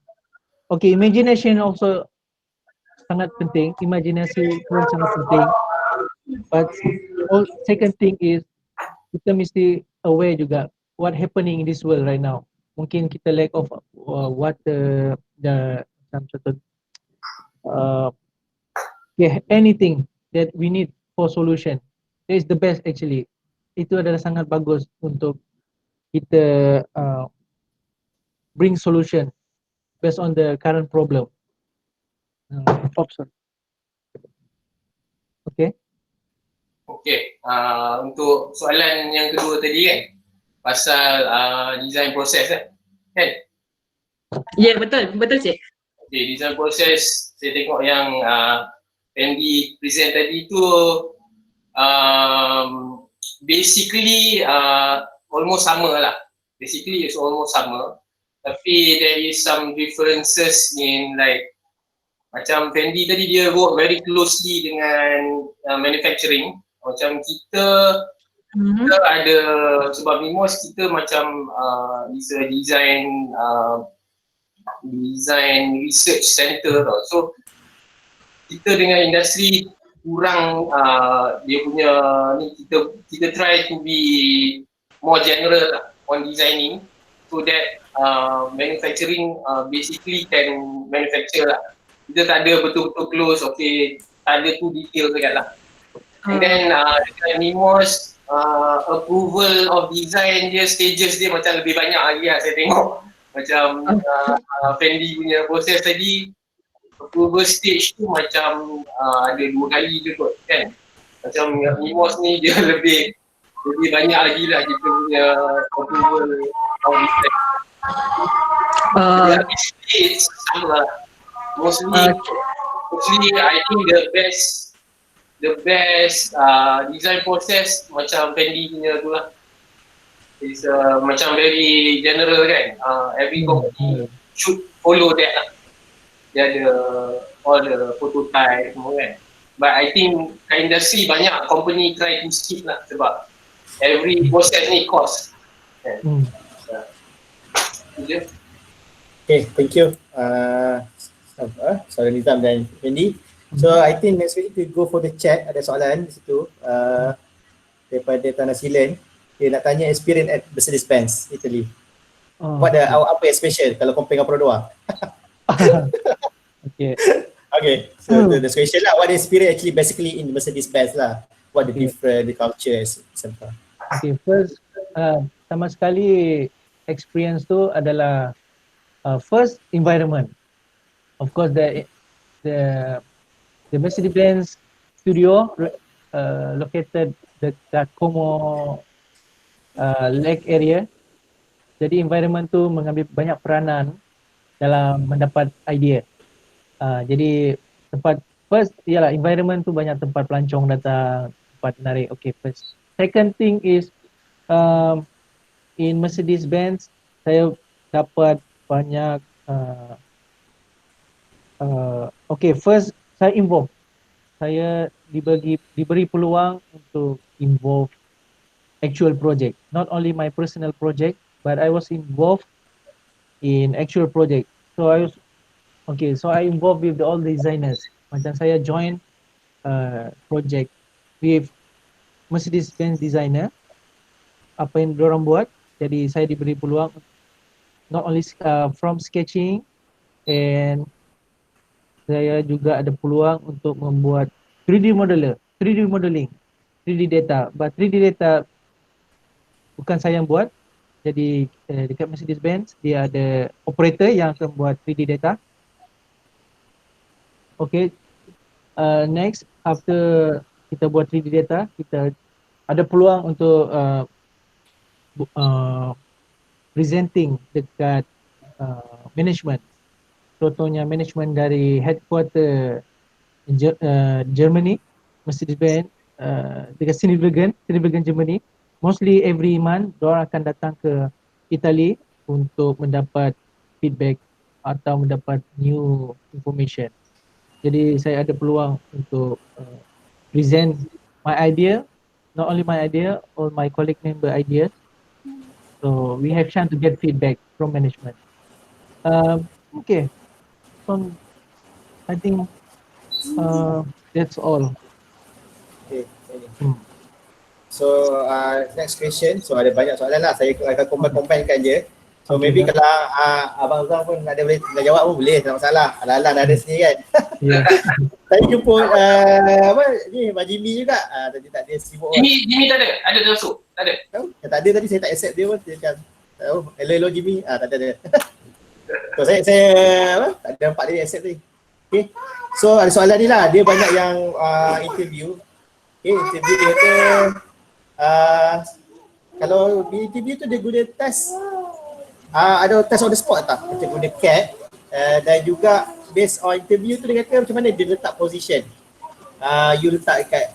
Okay, imagination also sangat penting. Imaginasi pun sangat penting. But second thing is kita mesti aware juga what happening in this world right now. Mungkin kita lack of what the contoh anything that we need for solution. That is the best actually. Itu adalah sangat bagus untuk kita bring solution based on the current problem. Okay.
Okay, untuk soalan yang kedua tadi kan, pasal design proses kan?
Ya, betul cik.
Okay, design proses, saya tengok yang Andy present tadi tu basically almost sama lah. Basically it's almost sama. Tapi there is some differences in like macam Fendi tadi dia work very closely dengan manufacturing. Macam kita ada, sebab Mimos kita macam is a design research center tau. So kita dengan industri kurang dia punya ni, kita try to be more general on designing so that manufacturing basically can manufacture lah. Kita tak ada betul-betul close, okay, tak ada too detail sangat lah. And then dengan Mimos approval of design dia, stages dia macam lebih banyak lagi lah saya tengok. Macam Fendi punya proses tadi, approval stage tu macam ada 2 kali je kot kan. Macam Mimos ni dia lebih banyak lagi lah kita punya approval of design. It's sama lah. Mostly I think the best design process macam Fendi punya tu lah. It's macam very general kan. Every company should follow that lah. Dia ada all the prototype semua kan. But I think kat industri banyak company try to skip lah sebab every process ni cost. Kan?
Okay, thank you. Soalan Nizam dan Fendi. So I think next week we go for the chat. Ada soalan di situ daripada Tanah Silen. Dia nak tanya experience at Mercedes-Benz Italy. Apa yang special kalau compare dengan Pro 2? Okay, so the question lah, what the experience actually basically in Mercedes-Benz lah, what the different, the culture etc.
Okay, first sama sekali experience tu adalah first environment. Of course the Mercedes-Benz studio located dekat Como Lake area. Jadi environment tu mengambil banyak peranan dalam mendapat idea. Jadi tempat first ialah environment tu, banyak tempat pelancong datang, tempat menarik. Okay, first. Second thing is in Mercedes-Benz saya dapat banyak first saya involve. Saya diberi peluang untuk involve actual project. Not only my personal project, but I was involved in actual project. So I involved with all the designers. Macam saya join project with Mercedes-Benz designer apa yang diorang buat. Jadi saya diberi peluang not only from sketching, and saya juga ada peluang untuk membuat 3D modeler, 3D modeling, 3D data. But 3D data bukan saya yang buat. Jadi dekat Mercedes-Benz dia ada operator yang akan buat 3D data. Okay, next after kita buat 3D data, kita ada peluang untuk presenting dekat management. Contohnya management dari headquarter Germany, Mercedes-Benz dekat Sindelfingen Germany. Mostly every month diorang akan datang ke Italy untuk mendapat feedback atau mendapat new information. Jadi saya ada peluang untuk present my idea, not only my idea, all my colleague member ideas. So we have chance to get feedback from management. Okay, so I think that's all.
Okay. So next question. So ada banyak soalan lah. Saya akan combine-combinekan je. So maybe kalau Abang Azam pun ada boleh nak jawab pun boleh, tak masalah. Ala-ala dah ada sendiri kan.
Yeah.
Saya jumpa apa ni Mak Jimmy juga. Tadi tak ada sibuk.
Jimmy tak ada? Ada dia masuk? Tak ada?
Tak ada tadi, saya tak accept dia pun. Dia macam hello Jimmy. Tak ada. So saya apa? Tak ada nampak dia accept tadi. Okay. So ada soalan ni lah. Dia banyak yang interview. Okay, interview dia tu kalau di interview tu dia guna test ada test on the spot tak? Macam guna CAD dan juga based on interview tu dia kata macam mana dia letak position. You letak kat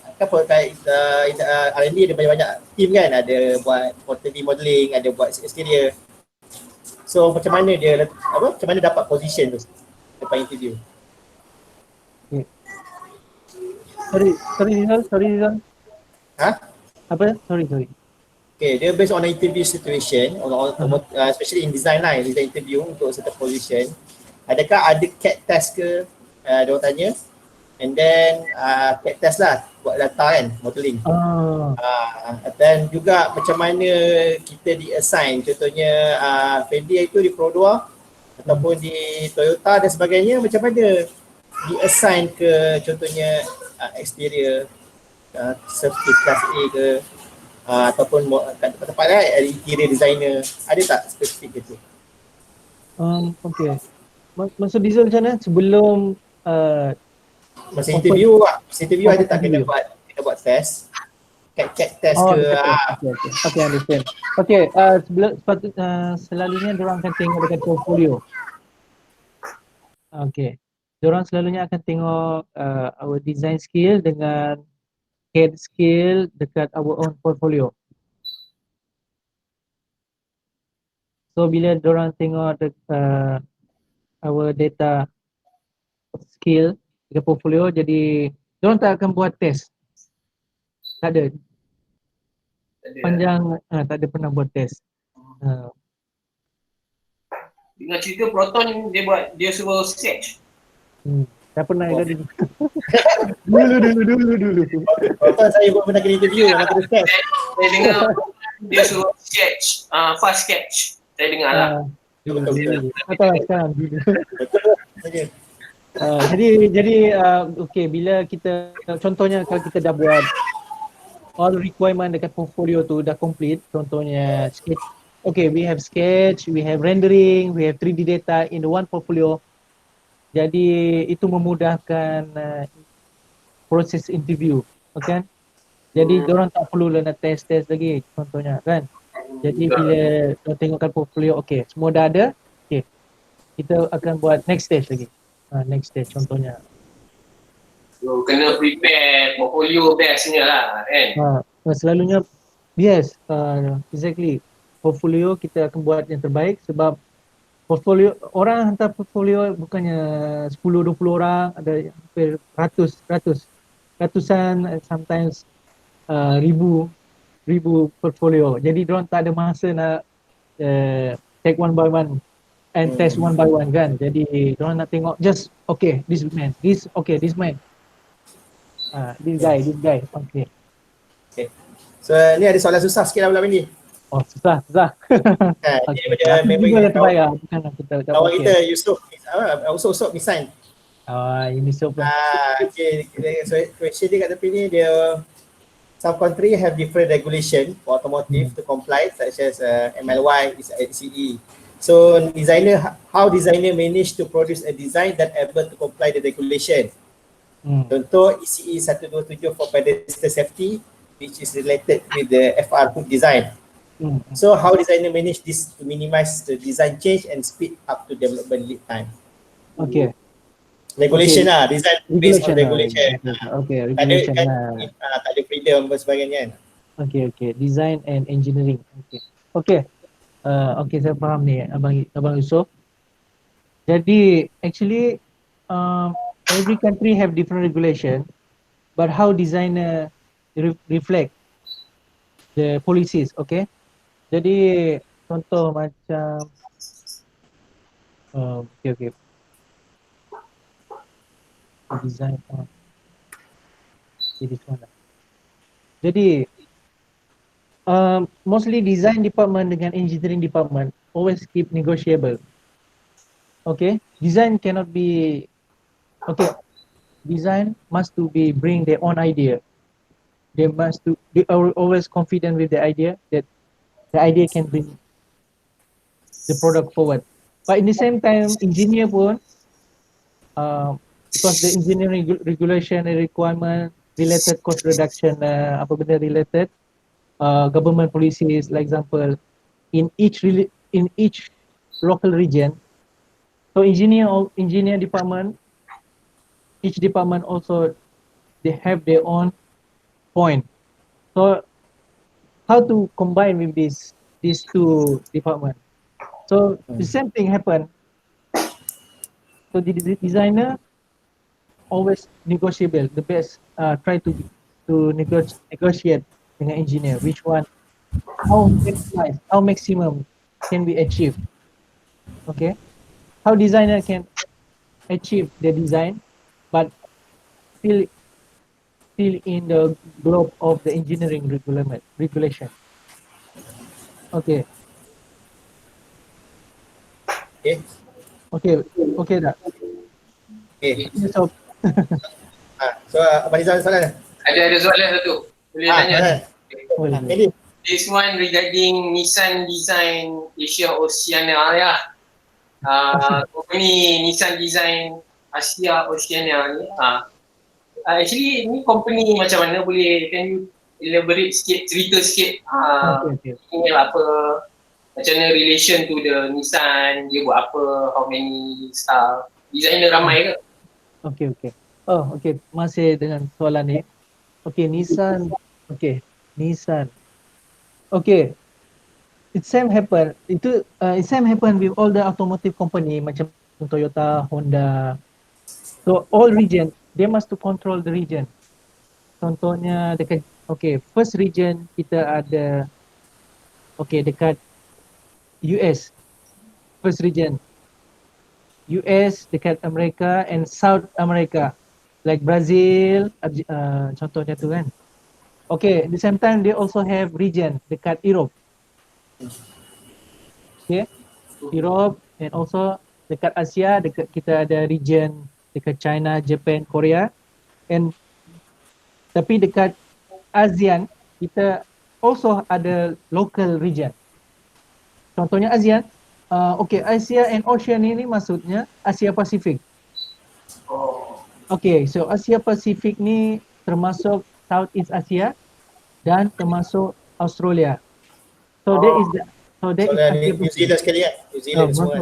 R&D ada banyak-banyak team kan, ada buat 3D modeling, ada buat exterior. So macam mana dia macam mana dapat position tu lepas interview?
Sorry Rizal. Apa? Sorry.
Okay, dia based on the interview situation, especially in design lah, design interview untuk certain position. Adakah ada CAD test ke? Dia orang tanya. And then CAD test lah, buat data kan, modeling. Dan juga macam mana kita di-assign, contohnya Fendi itu di Pro 2 ataupun di Toyota dan sebagainya, macam mana di-assign ke contohnya exterior, safety class A ke, ataupun tempat-tempat lain, interior designer, ada tak spesifik gitu?
Okay. Maksud Diesel macam mana? Sebelum
masa interview ada tak kena buat test? CAD test ke?
Okay, understand. Okay, selalunya diorang akan tengok dekat portfolio. Okay. Diorang selalunya akan tengok our design skill dengan CAD skill dekat our own portfolio. So bila diorang tengok our data skill dekat portfolio, jadi diorang tak akan buat test. Tak ada. Panjang tak ada pernah buat test.
Dengan cerita Proton dia suruh sketch.
Tak pernah ada dulu. Dulu.
Proton saya pun pernah kena interview, nak kena test.
Saya dengar dia suruh sketch, fast sketch. Saya dengar lah.
Dulu. Atau sekarang dulu. Jadi okay, bila kita contohnya kalau kita dah buat all requirement dekat portfolio tu dah complete, contohnya sketch. Okay, we have sketch, we have rendering, we have 3D data in the one portfolio. Jadi itu memudahkan proses interview, okay? Jadi diorang tak perlu nak test lagi contohnya kan. Jadi bila diorang tengokkan portfolio, okay, semua dah ada, okay, kita akan buat next stage lagi. Next stage contohnya.
So, kena prepare portfolio bestnya lah kan.
Selalunya yes, exactly. Portfolio kita akan buat yang terbaik sebab portfolio, orang hantar portfolio bukannya 10-20 orang, ada hampir ratusan, sometimes ribu portfolio. Jadi diorang tak ada masa nak take one by one and test one by one kan. Jadi diorang nak tengok just okay, this man, this man. This guy, okay.
So ni ada soalan susah sikit lah bulan ni.
Oh, susah.
Dia
Okay.
daripada
Aku
member
juga yang
kita,
terbayar, bukan aku tak
kawan
pakai.
kita Yusof, Yusof Nissan.
Ini so pun.
Okay. So question dia kat tepi ni, dia some country have different regulation for automotive to comply, such as MLY is HCE. So how designer manage to produce a design that able to comply the regulation. Contoh ECE 127 for pedestrian safety, which is related with the FR hood design. So how designer manage this to minimize the design change and speed up to development lead time.
Okay.
Regulation lah, design based on
Regulation.
regulation.
Okay,
Tak ada
regulation
kan,
lah.
tak ada freedom dan sebagainya kan.
Okay. Design and engineering. Okay. Okay, saya faham ni Abang Yusof. Jadi actually every country have different regulation, but how designer reflect the policies, okay? Jadi contoh macam okay. Design this one. Jadi mostly design department dengan engineering department always keep negotiable. Okay, design cannot be design must to be bring their own idea. They must to be always confident with the idea that the idea can bring the product forward. But in the same time, engineer pun because the engineering regulation and requirement related cost reduction, apa benda related government policies, like example in each local region. So engineer department, each department also they have their own point. So how to combine with these two departments? So the same thing happen. So the designer always negotiable. The best try to negotiate dengan engineer. Which one? How maximum can we achieve? Okay. How designer can achieve the design, but still in the globe of the engineering regulation. Okay. Okay dah.
Okay.
So
So Abang Rizal ada soalan?
Ada soalan satu. Boleh tanya?
Ini.
This one regarding Nissan design Asia Oceana ya. Company Nissan design Asia Oceana ni. Actually ni company macam mana, boleh can you elaborate sikit, cerita sikit ini apa, macam mana relation to the Nissan, dia buat apa, how many staff, designer ramai ke?
Okay. Okay, masih dengan soalan ni. Okay, Nissan. Okay, it same happen with all the automotive company macam Toyota, Honda. So all region they must to control the region. Contohnya dekat first region kita ada dekat US. First region US, dekat Amerika and South America, like Brazil, contohnya tu kan. Okay, at the same time they also have region dekat Europe. Okay, Europe, and also dekat Asia, kita ada region dekat China, Japan, Korea. And tapi dekat ASEAN kita also ada local region. Contohnya ASEAN, Asia and Oceana ini maksudnya Asia Pasifik. Okay, so Asia Pasifik ni termasuk Southeast Asia dan termasuk Australia. So that is
New Zealand sekali kan? New Zealand semua kan?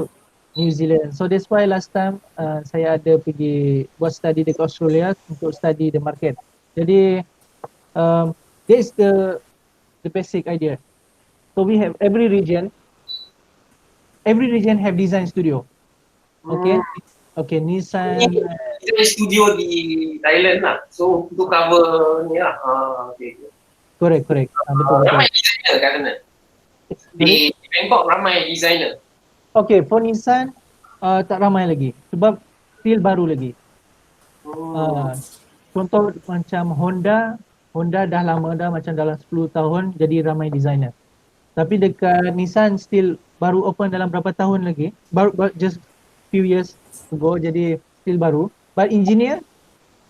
New Zealand. So that's why last time saya ada pergi buat study dekat Australia untuk study the market. Jadi that is the basic idea. So we have every region have design studio. Okay, Nissan.
Design studio di Thailand lah. So untuk cover ni lah.
Correct. Betul.
Ramai designer kat sana. Di Bangkok ramai designer.
Okay, for Nissan tak ramai lagi sebab still baru lagi. Contoh macam Honda dah lama dah, macam dalam 10 tahun jadi ramai designer. Tapi dekat Nissan still baru open dalam berapa tahun lagi, baru just few years ago, jadi still baru. But engineer,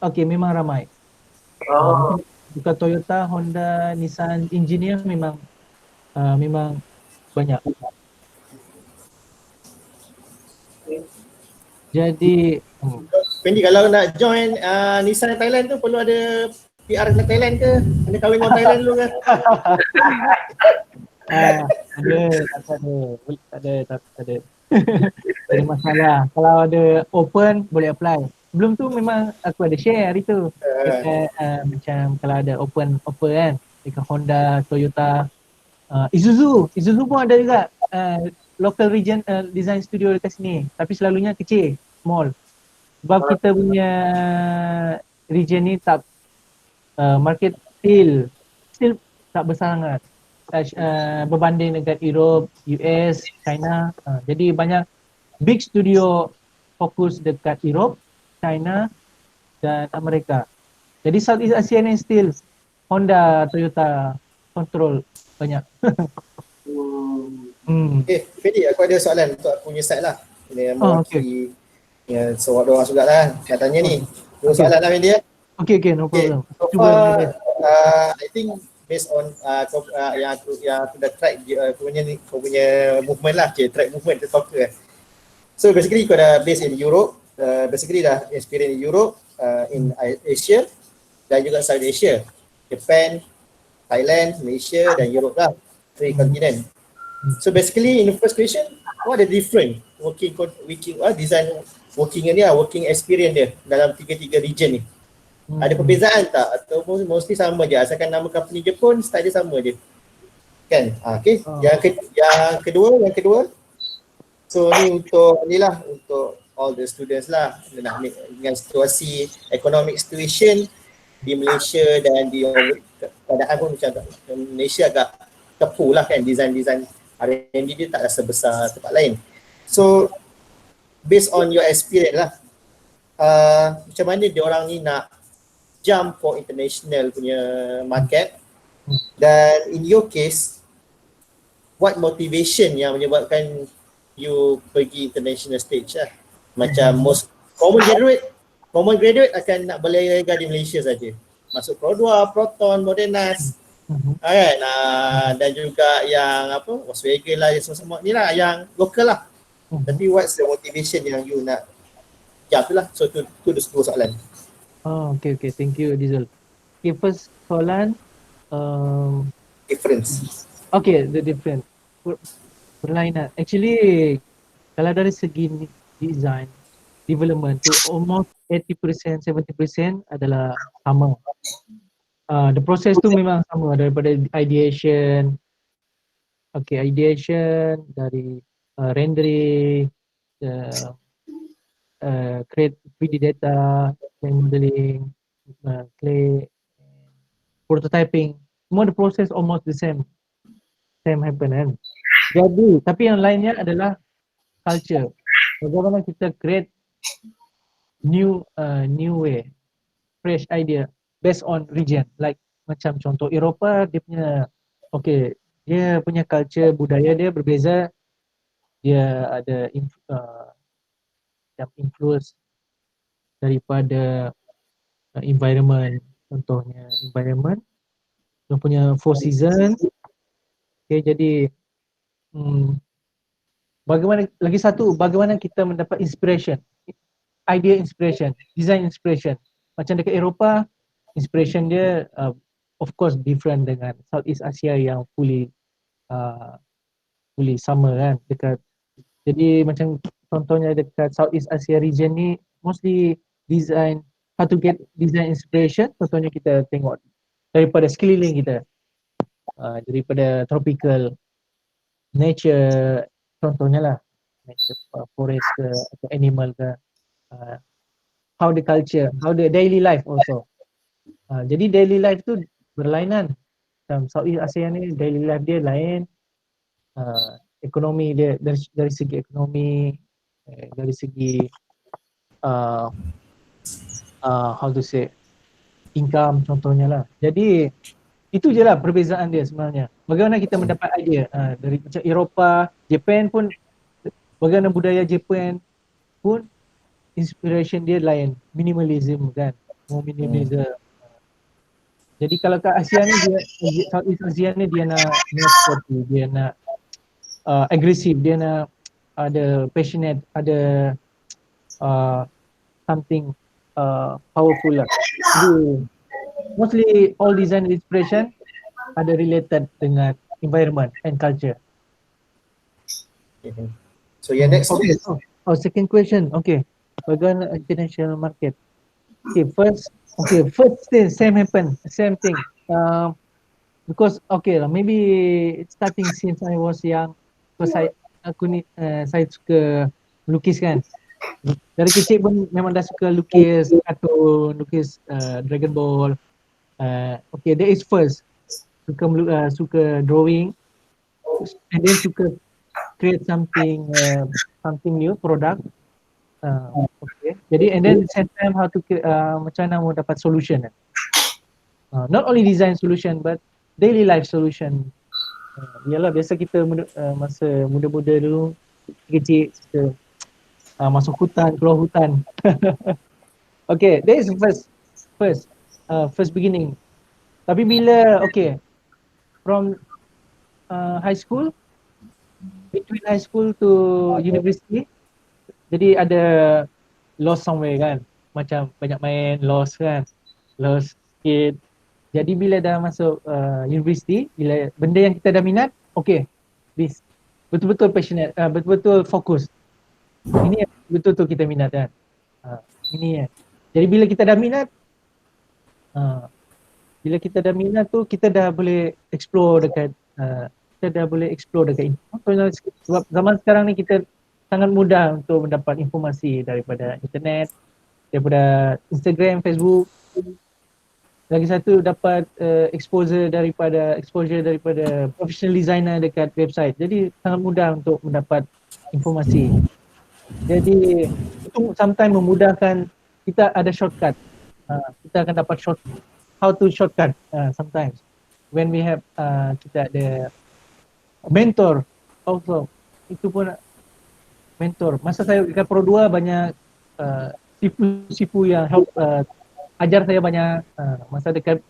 okay, memang ramai. Bukan Toyota, Honda, Nissan, engineer memang memang banyak. Jadi
Fendi, kalau nak join Nissan Thailand tu perlu ada PR ke Thailand ke? Kena kahwin orang Thailand dulu ke?
tak ada. Ada masalah. Kalau ada open boleh apply. Sebelum tu memang aku ada share hari tu. Dekat macam kalau ada open kan dekat Honda, Toyota, Isuzu pun ada juga local region design studio dekat sini. Tapi selalunya kecil, small. Sebab kita punya region ni tak market still tak besar sangat. Berbanding dengan Europe, US, China. Jadi banyak big studio fokus dekat Europe, China dan Amerika. Jadi Southeast Asia ni still Honda, Toyota control banyak.
Fendi, aku ada soalan untuk aku punya side lah. Ini mewakili seorang juga lah nak tanya ni. Dua soalan lah Fendi ya.
Okay, no problem.
So far, I think based on yang aku dah track kau punya movement lah, track movement tu soccer. So basically kau dah based in Europe, basically dah experience in Europe, in Asia dan juga South Asia, Japan, Thailand, Malaysia dan Europe lah, 3 continent. So basically in the first question, what are the different working design working experience dia dalam 3 region ni? Ada perbezaan tak atau mostly sama je, asalkan nama company je pun style dia sama je kan? Okay. Yang kedua, so ni untuk all the students lah, dengan situasi economic situation di Malaysia dan di keadaan pun macam Malaysia agak tepu lah kan, design R&D dia tak rasa besar tempat lain. So based on your experience lah, macam mana dia orang ni nak jump for international punya market, dan in your case what motivation yang menyebabkan you pergi international stage lah? Macam most common graduate akan nak berlega di Malaysia saja, masuk Pro2, Proton, Modernas kan, dan juga yang Volkswagen lah, yang semua ni lah yang local lah. Tapi what's the motivation yang you nak jump tu lah? So tu dua soalan.
Okay, thank you Dizul. Okay, first soalan
difference.
Okay, the difference berlainan. Actually kalau dari segi design development tu almost 80%, 70% adalah sama. The process tu memang sama, daripada ideation dari rendering, create 3D data, modeling, clay, prototyping, semua the process almost the same happen kan. Jadi tapi yang lainnya adalah culture. Bagaimana kita create new way, fresh idea based on region. Like macam contoh Eropah, dia punya culture, budaya dia berbeza. Dia ada influence daripada environment. Contohnya environment, dia punya 4 season. Okay, jadi bagaimana kita mendapat inspiration, idea inspiration, design inspiration. Macam dekat Eropah, inspiration dia of course different dengan Southeast Asia yang fully sama kan dekat. Jadi macam contohnya dekat Southeast Asia region ni mostly design, how to get design inspiration. Contohnya kita tengok daripada sekeliling kita, daripada tropical nature, contohnya lah nature, forest ke atau animal ke, how the culture, how the daily life also. Jadi daily life tu berlainan. Macam Southeast Asia ni daily life dia lain, ekonomi dia dari segi ekonomi, dari segi how to say income contohnya lah. Jadi itu je lah perbezaan dia sebenarnya. bagaimana kita mendapat idea dari macam Eropah, Japan pun, bagaimana budaya Japan pun inspiration dia lain, minimalism kan, more minimalism. Jadi kalau kat Asia ni dia, Southeast Asia ni dia nak more sporty, dia nak agresif, dia nak ada passionate, ada something powerful lah. Jadi mostly all design inspiration ada related dengan environment and culture.
So your next
Okay. Second question. Okay. Bagaimana international market? First thing, same thing. Because okay lah, maybe it's starting since I was young. Because saya suka melukis kan. Dari kecil pun memang dah suka lukis kartun, lukis Dragon Ball. Okay, that is first. Suka drawing, and then suka create something new product. Okay. Jadi and then same time how to macam mana mau dapat solution. Not only design solution but daily life solution. Yalah, biasa kita masa muda-muda dulu kecil kita masuk hutan, keluar hutan. Okay, that is first beginning. Tapi bila from high school, between high school to university, jadi ada lost somewhere kan, macam banyak main, lost sikit. Jadi bila dah masuk university, bila benda yang kita dah minat, this betul-betul passionate, betul-betul fokus. Ini betul-betul kita minat kan. Ini ya. Jadi bila kita dah minat, tu kita dah boleh explore dekat sebab zaman sekarang ni kita sangat mudah untuk mendapat informasi daripada internet, daripada Instagram, Facebook. Lagi satu dapat exposure daripada professional designer dekat website. Jadi sangat mudah untuk mendapat informasi. Jadi itu sometimes memudahkan, kita ada shortcut. Kita akan dapat how to shortcut sometimes when we have kita ada mentor also. Itu pun mentor. Masa saya dekat Pro 2 banyak sifu yang help ajar saya banyak. Masa dekat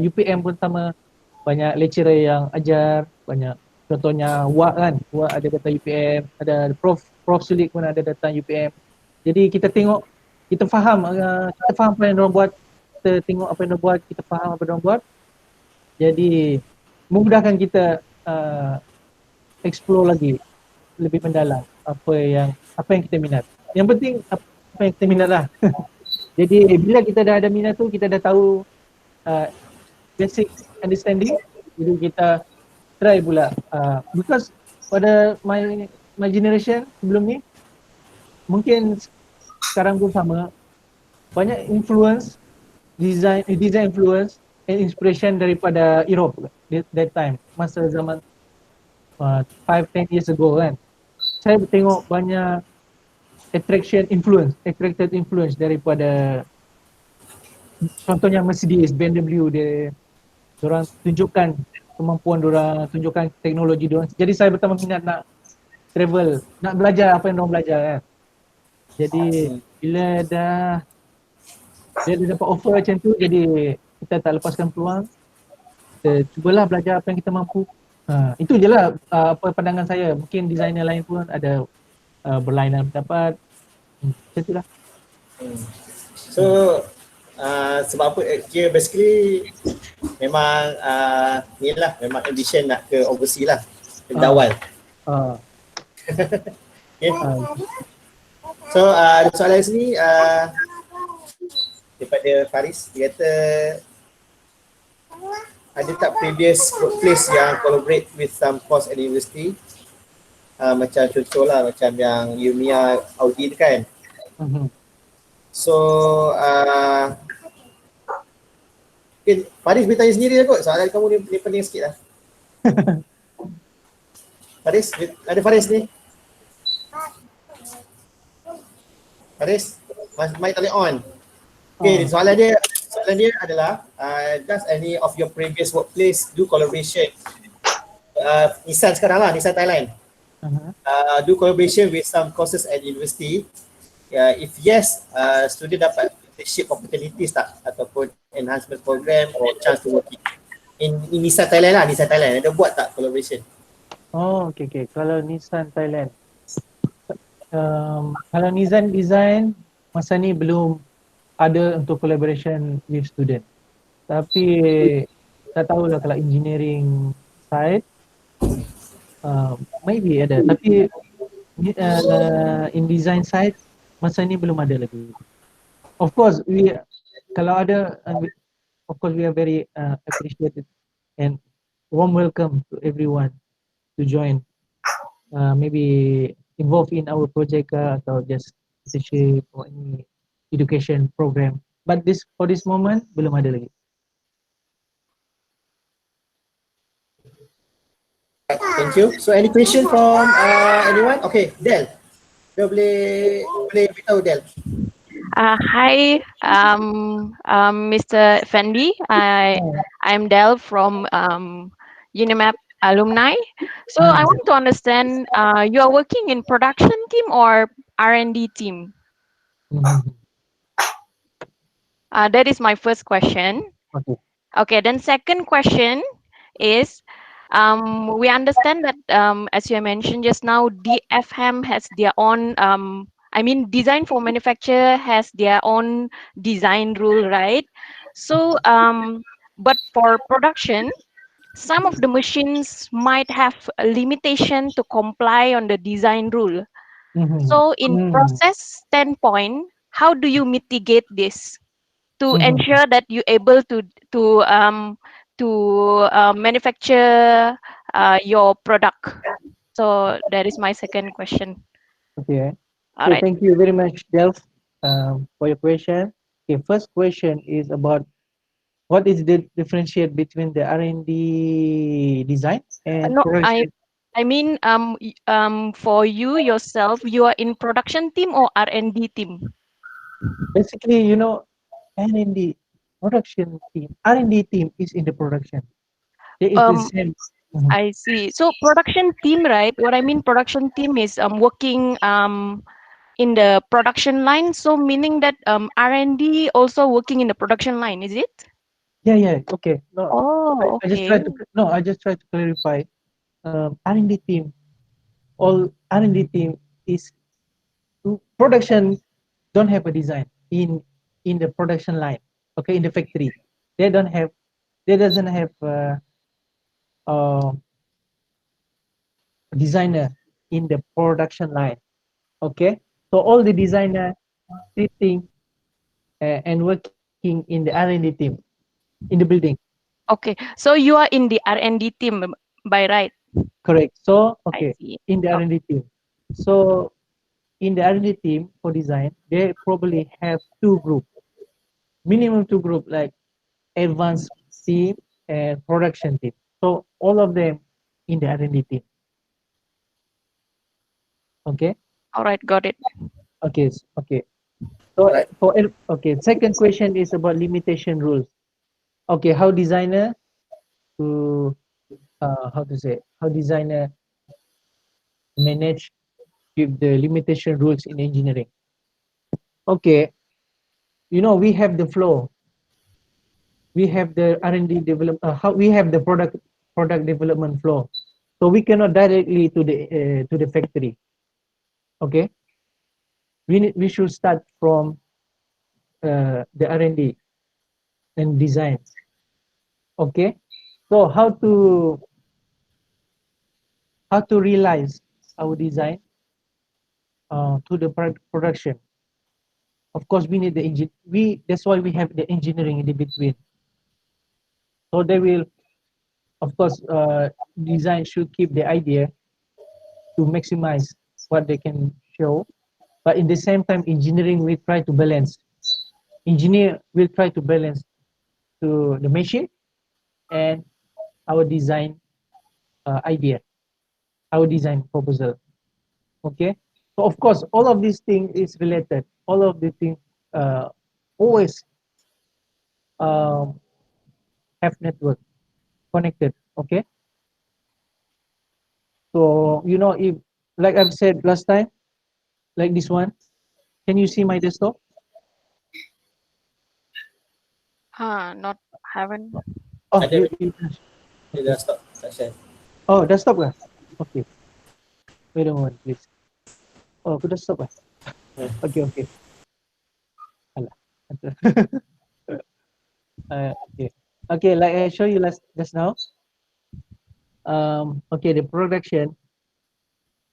UPM pun sama, banyak lecturer yang ajar banyak. Contohnya Wak kan, Wak ada datang UPM, ada Prof Sulik pun ada datang UPM. Jadi kita tengok, kita faham apa yang diorang buat, kita tengok apa yang diorang buat, kita faham apa yang diorang buat. Jadi memudahkan kita explore lagi lebih mendalam apa yang kita minat. Yang penting apa yang kita minat lah. Jadi bila kita dah ada minat tu, kita dah tahu basic understanding, jadi kita try pula. Because pada my generation sebelum ni, mungkin sekarang pun sama, banyak influence, design influence and inspiration daripada Europe that time, masa zaman 5-10 years ago kan. Saya tengok banyak attracted influence daripada, contohnya Mercedes, BMW, diorang tunjukkan kemampuan diorang, tunjukkan teknologi diorang. Jadi saya bertambah minat nak travel, nak belajar apa yang diorang belajar kan. Jadi bila dia dapat offer macam tu, jadi kita tak lepaskan peluang, kita cubalah belajar apa yang kita mampu. Itu je lah apa pandangan saya. Mungkin designer lain pun ada berlainan pendapat. Macam tu lah.
So sebab apa, basically memang ni lah, memang ambition nak ke overseas lah dari awal. Okay. So ada soalan sini daripada Faris, dia kata ada tak previous workplace yang collaborate with some course at university, macam contoh lah macam yang Lumia Audi tu kan. So Faris boleh tanya sendiri lah kot, soalan kamu ni penting sikit lah. Faris, ada Faris ni? Faris, mic tak boleh on. Okay, soalan dia adalah does any of your previous workplace do collaboration Nissan sekarang lah, Nissan Thailand. Do collaboration with some courses at university. If yes, student dapat internship opportunities tak ataupun enhancement program or chance to work in Nissan Thailand lah, Nissan Thailand. Ada buat tak collaboration?
Oh, okay. Kalau Nissan Thailand, kalau Nissan Design masa ni belum ada untuk collaboration with student. Tapi tak tahulah kalau engineering side maybe ada. Tapi in design side masa ni belum ada lagi. Of course kalau ada of course we are very appreciated and warm welcome to everyone to join, maybe involved in our project atau just internship or any education program. But for this moment belum ada lagi.
Thank you. So any question from anyone? Okay, Del. Dia boleh beritahu Del.
Hi, Mr. Fendi. I'm Del from Unimap alumni. So I want to understand, you are working in production team or R&D team? That is my first question. Okay, then second question is, we understand that, as you mentioned just now, DFM has their own, design for manufacture has their own design rule, right? So, but for production, some of the machines might have a limitation to comply on the design rule. So, in process standpoint, how do you mitigate this to ensure that you're able to manufacture your product? So that is my second question.
Okay.
All right.
Thank you very much, Delph, for your question. Okay, first question is about what is the differentiate between the R&D design and
No,
production?
I mean, for you yourself, you are in production team or R&D team?
Basically, R&D production team, R&D team is in the production. It is the same.
I see. So production team, right? What I mean, production team is working in the production line. So meaning that R&D also working in the production line, is it?
Yeah. Okay. No,
Oh,
I just
okay.
try to clarify. R&D team, all R&D team is production don't have a design in the production line. Okay, in the factory, they doesn't have designer in the production line. Okay, so all the designer sitting and working in the R&D team in the building.
Okay, so you are in the R&D team by right?
Correct. So okay,
I see.
in the R&D team. So in the R&D team for design, they probably have minimum two group, like advanced team and production team. So all of them in the R&D team. Okay.
All right, got it.
Okay. So second question is about limitation rules. Okay, how designer manage with the limitation rules in engineering. Okay, we have the flow, we have the R&D development, we have the product development flow, so we cannot directly to the factory. Okay, we should start from the R&D and design. Okay, so how to realize our design to the production? Of course, we need that's why we have the engineering in the between. So they will, of course, design should keep the idea to maximize what they can show, but in the same time, engineering will try to balance. Engineer will try to balance to the machine and our design idea, our design proposal. Okay, so of course, all of these things is related. All of the things always have network connected. Okay, So, you know, if, like I've said last time, like this one, can you see my desktop?
Not haven't.
Oh,
Ada
you
dia
okay.
dah stop tak share.
Oh, desktop lah. Okay. Wait a moment, please. Oh, aku dah stop lah. Okay, okay. Alah. Okay. Okay, like I show you just now. Okay, the production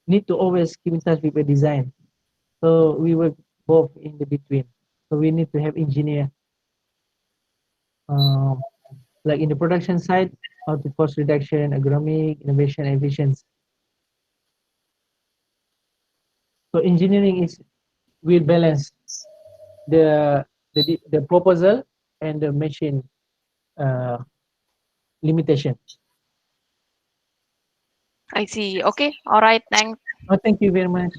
need to always keep in touch with the design. So we work both in the between. So we need to have engineer. Like in the production side, how to cost reduction, agronomic, innovation, and efficiency. So engineering is will balance the proposal and the machine limitation.
I see. Okay. All right. Thanks.
Oh, thank you very much.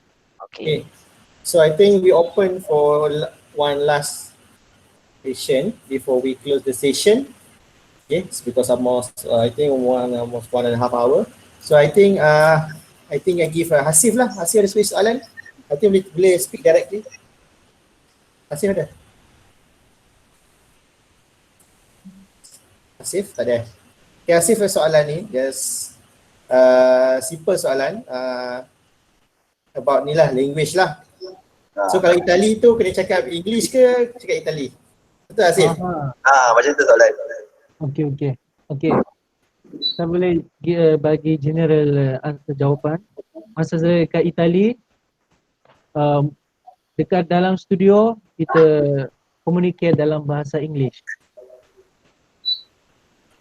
Okay. So I think we open for one last question before we close the session. Okay, it's because almost I think almost 1.5 hour. So I think I give Hasif lah. Hasif ada soalan. I think boleh speak directly. Hasif ada? Hasif tak ada. Okay, Hasif ada soalan ni. Just simple soalan about ni lah, language lah. So kalau Itali tu kena cakap English ke cakap Itali? Betul Hasif?
Macam tu soalan.
Okay. Saya boleh bagi general answer jawapan. Masa saya kat Itali, dekat dalam studio kita communicate dalam bahasa English.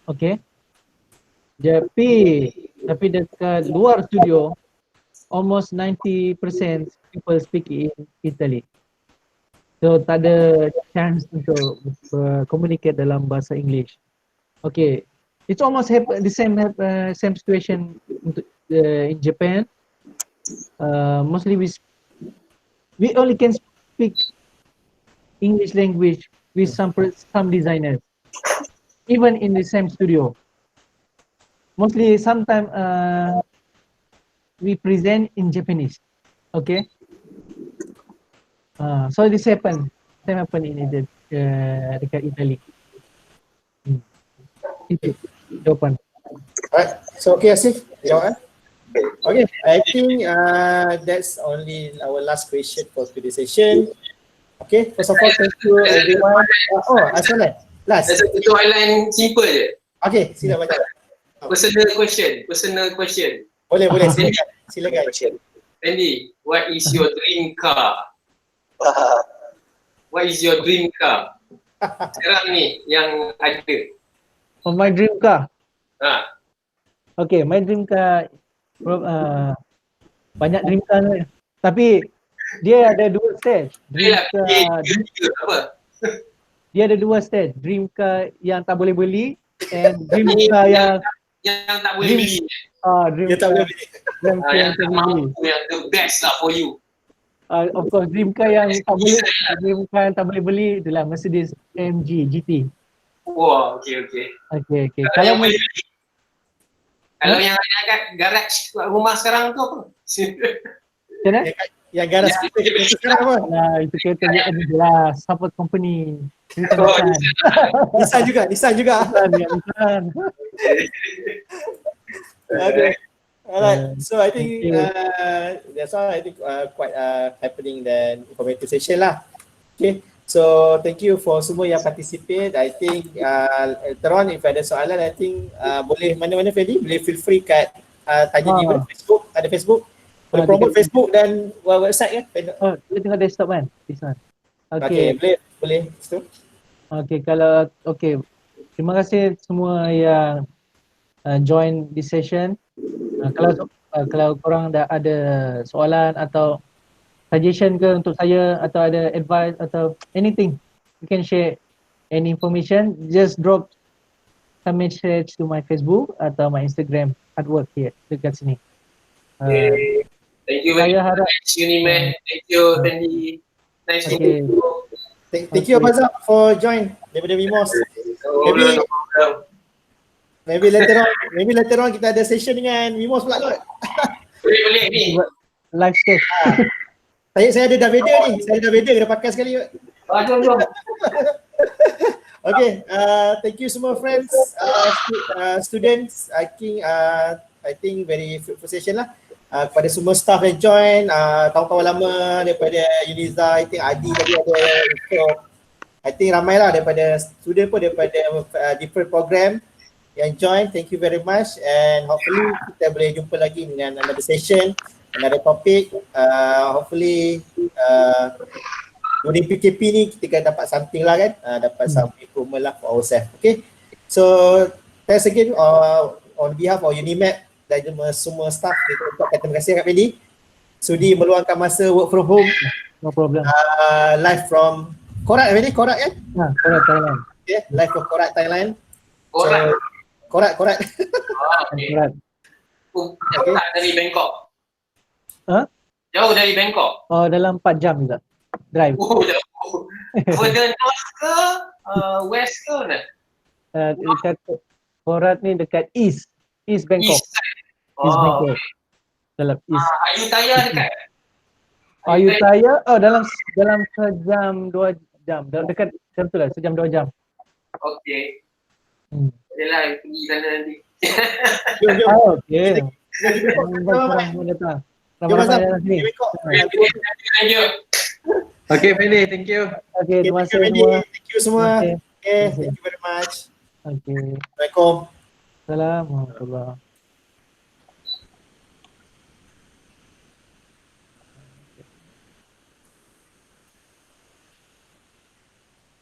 Okay. Tapi dekat luar studio, almost 90% people speak in Italy. So tak ada chance untuk communicate dalam bahasa English. Okay, it's almost the same situation in Japan. Mostly we only can speak English language with some designers, even in the same studio. Mostly sometimes we present in Japanese. Okay. So this same happen in dekat Italy. Itu jawapan.
Alright, so okay Asif, jawapan. Okay, I think that's only our last question for today's session. Okay, first of all, thank you everyone. Asal last.
Ada satu soalan simple je.
Okay, sila baca.
Personal question.
Boleh, silakan.
Andy, what is your dream car? What is your dream car? Sekarang ni yang ada.
Oh, my dream car.
Ha.
Okay, my dream car banyak dream car ni. Tapi dia ada dua stage. Dia ada dua stage. Dream car yang tak boleh beli and dream car yang
tak boleh beli.
Dream car yang tak boleh beli.
Yang the best lah for you.
Of course, dream car yang tak boleh beli adalah Mercedes AMG GT.
Wah, okay.
Okay.
Kalau yang boleh beli. Kalau yang ada kat garaj rumah sekarang tu apa?
Macam
Yang garaj kereta sekarang apa?
Itu kereta jelas, support company.
Nissan juga.
Nissan.
Okay. Alright, so I think that's all. I think quite happening dan informative session lah. Okay, so thank you for semua yang participate. I think later on if ada soalan, I think boleh mana-mana Feli, boleh feel free kat tanya di Facebook, ada Facebook. Boleh promote Facebook dan website kan?
Dia tengah desktop kan? This one.
Okay, boleh situ.
Okay, terima kasih semua yang join this session. Kalau korang ada soalan atau suggestion ke untuk saya atau ada advice atau anything, you can share any information, just drop some message to my Facebook atau my Instagram artwork here dekat sini.
Thank you very much, Unimed. Thank you, Irfendy. Nice to meet you.
Thank you Abazah for join daripada Vimos. Maybe later on kita ada session dengan Vimos pula kot.
Boleh ni.
buat live sketch.
Saya ada dah beda ni. Saya dah beda kena pakai sekali.
Jom.
Okay, thank you semua friends, students. I think very fruitful session lah. Kepada semua staff yang join, kawan-kawan lama daripada Uniza, I think Adi tadi ada. So, I think ramai lah daripada student pun daripada different program yang join. Thank you very much and hopefully kita boleh jumpa lagi dengan another session, another topic. Hopefully during PKP ni kita dapat something lah kan, dapat some improvement lah for ourselves. Okay, so thanks again on behalf of Unimed dan semua staff. Kita ucapkan terima kasih Kak Fendi sudi meluangkan masa work from home.
No problem.
Live from Korat Fendi, Korat kan?
Korat Thailand.
Okay, live from Korat Thailand.
Korat.
Korat.
Okay.
Korat.
Jauh tak dari Bangkok? Jauh dari Bangkok?
Dalam 4 jam juga. Drive.
Jauh. Further north ke west ke mana?
Dekat Korat ni dekat East Bangkok.
East side.
East Bangkok.
Okay.
Dalam East.
Ayutthaya dekat?
Ayutthaya dalam sejam 2 jam. Dekat macam tu lah, sejam 2 jam.
Okay. Yalah, pergi sana nanti.
Okay. Ramai-ramai dalam sini.
Thank you.
Okay, Fendi, thank you.
Okay, terima kasih semua.
Thank you semua.
Okay.
Okay, thank you very much.
Okay.
Assalamualaikum.
Assalamualaikum warahmatullahi wabarakatuh.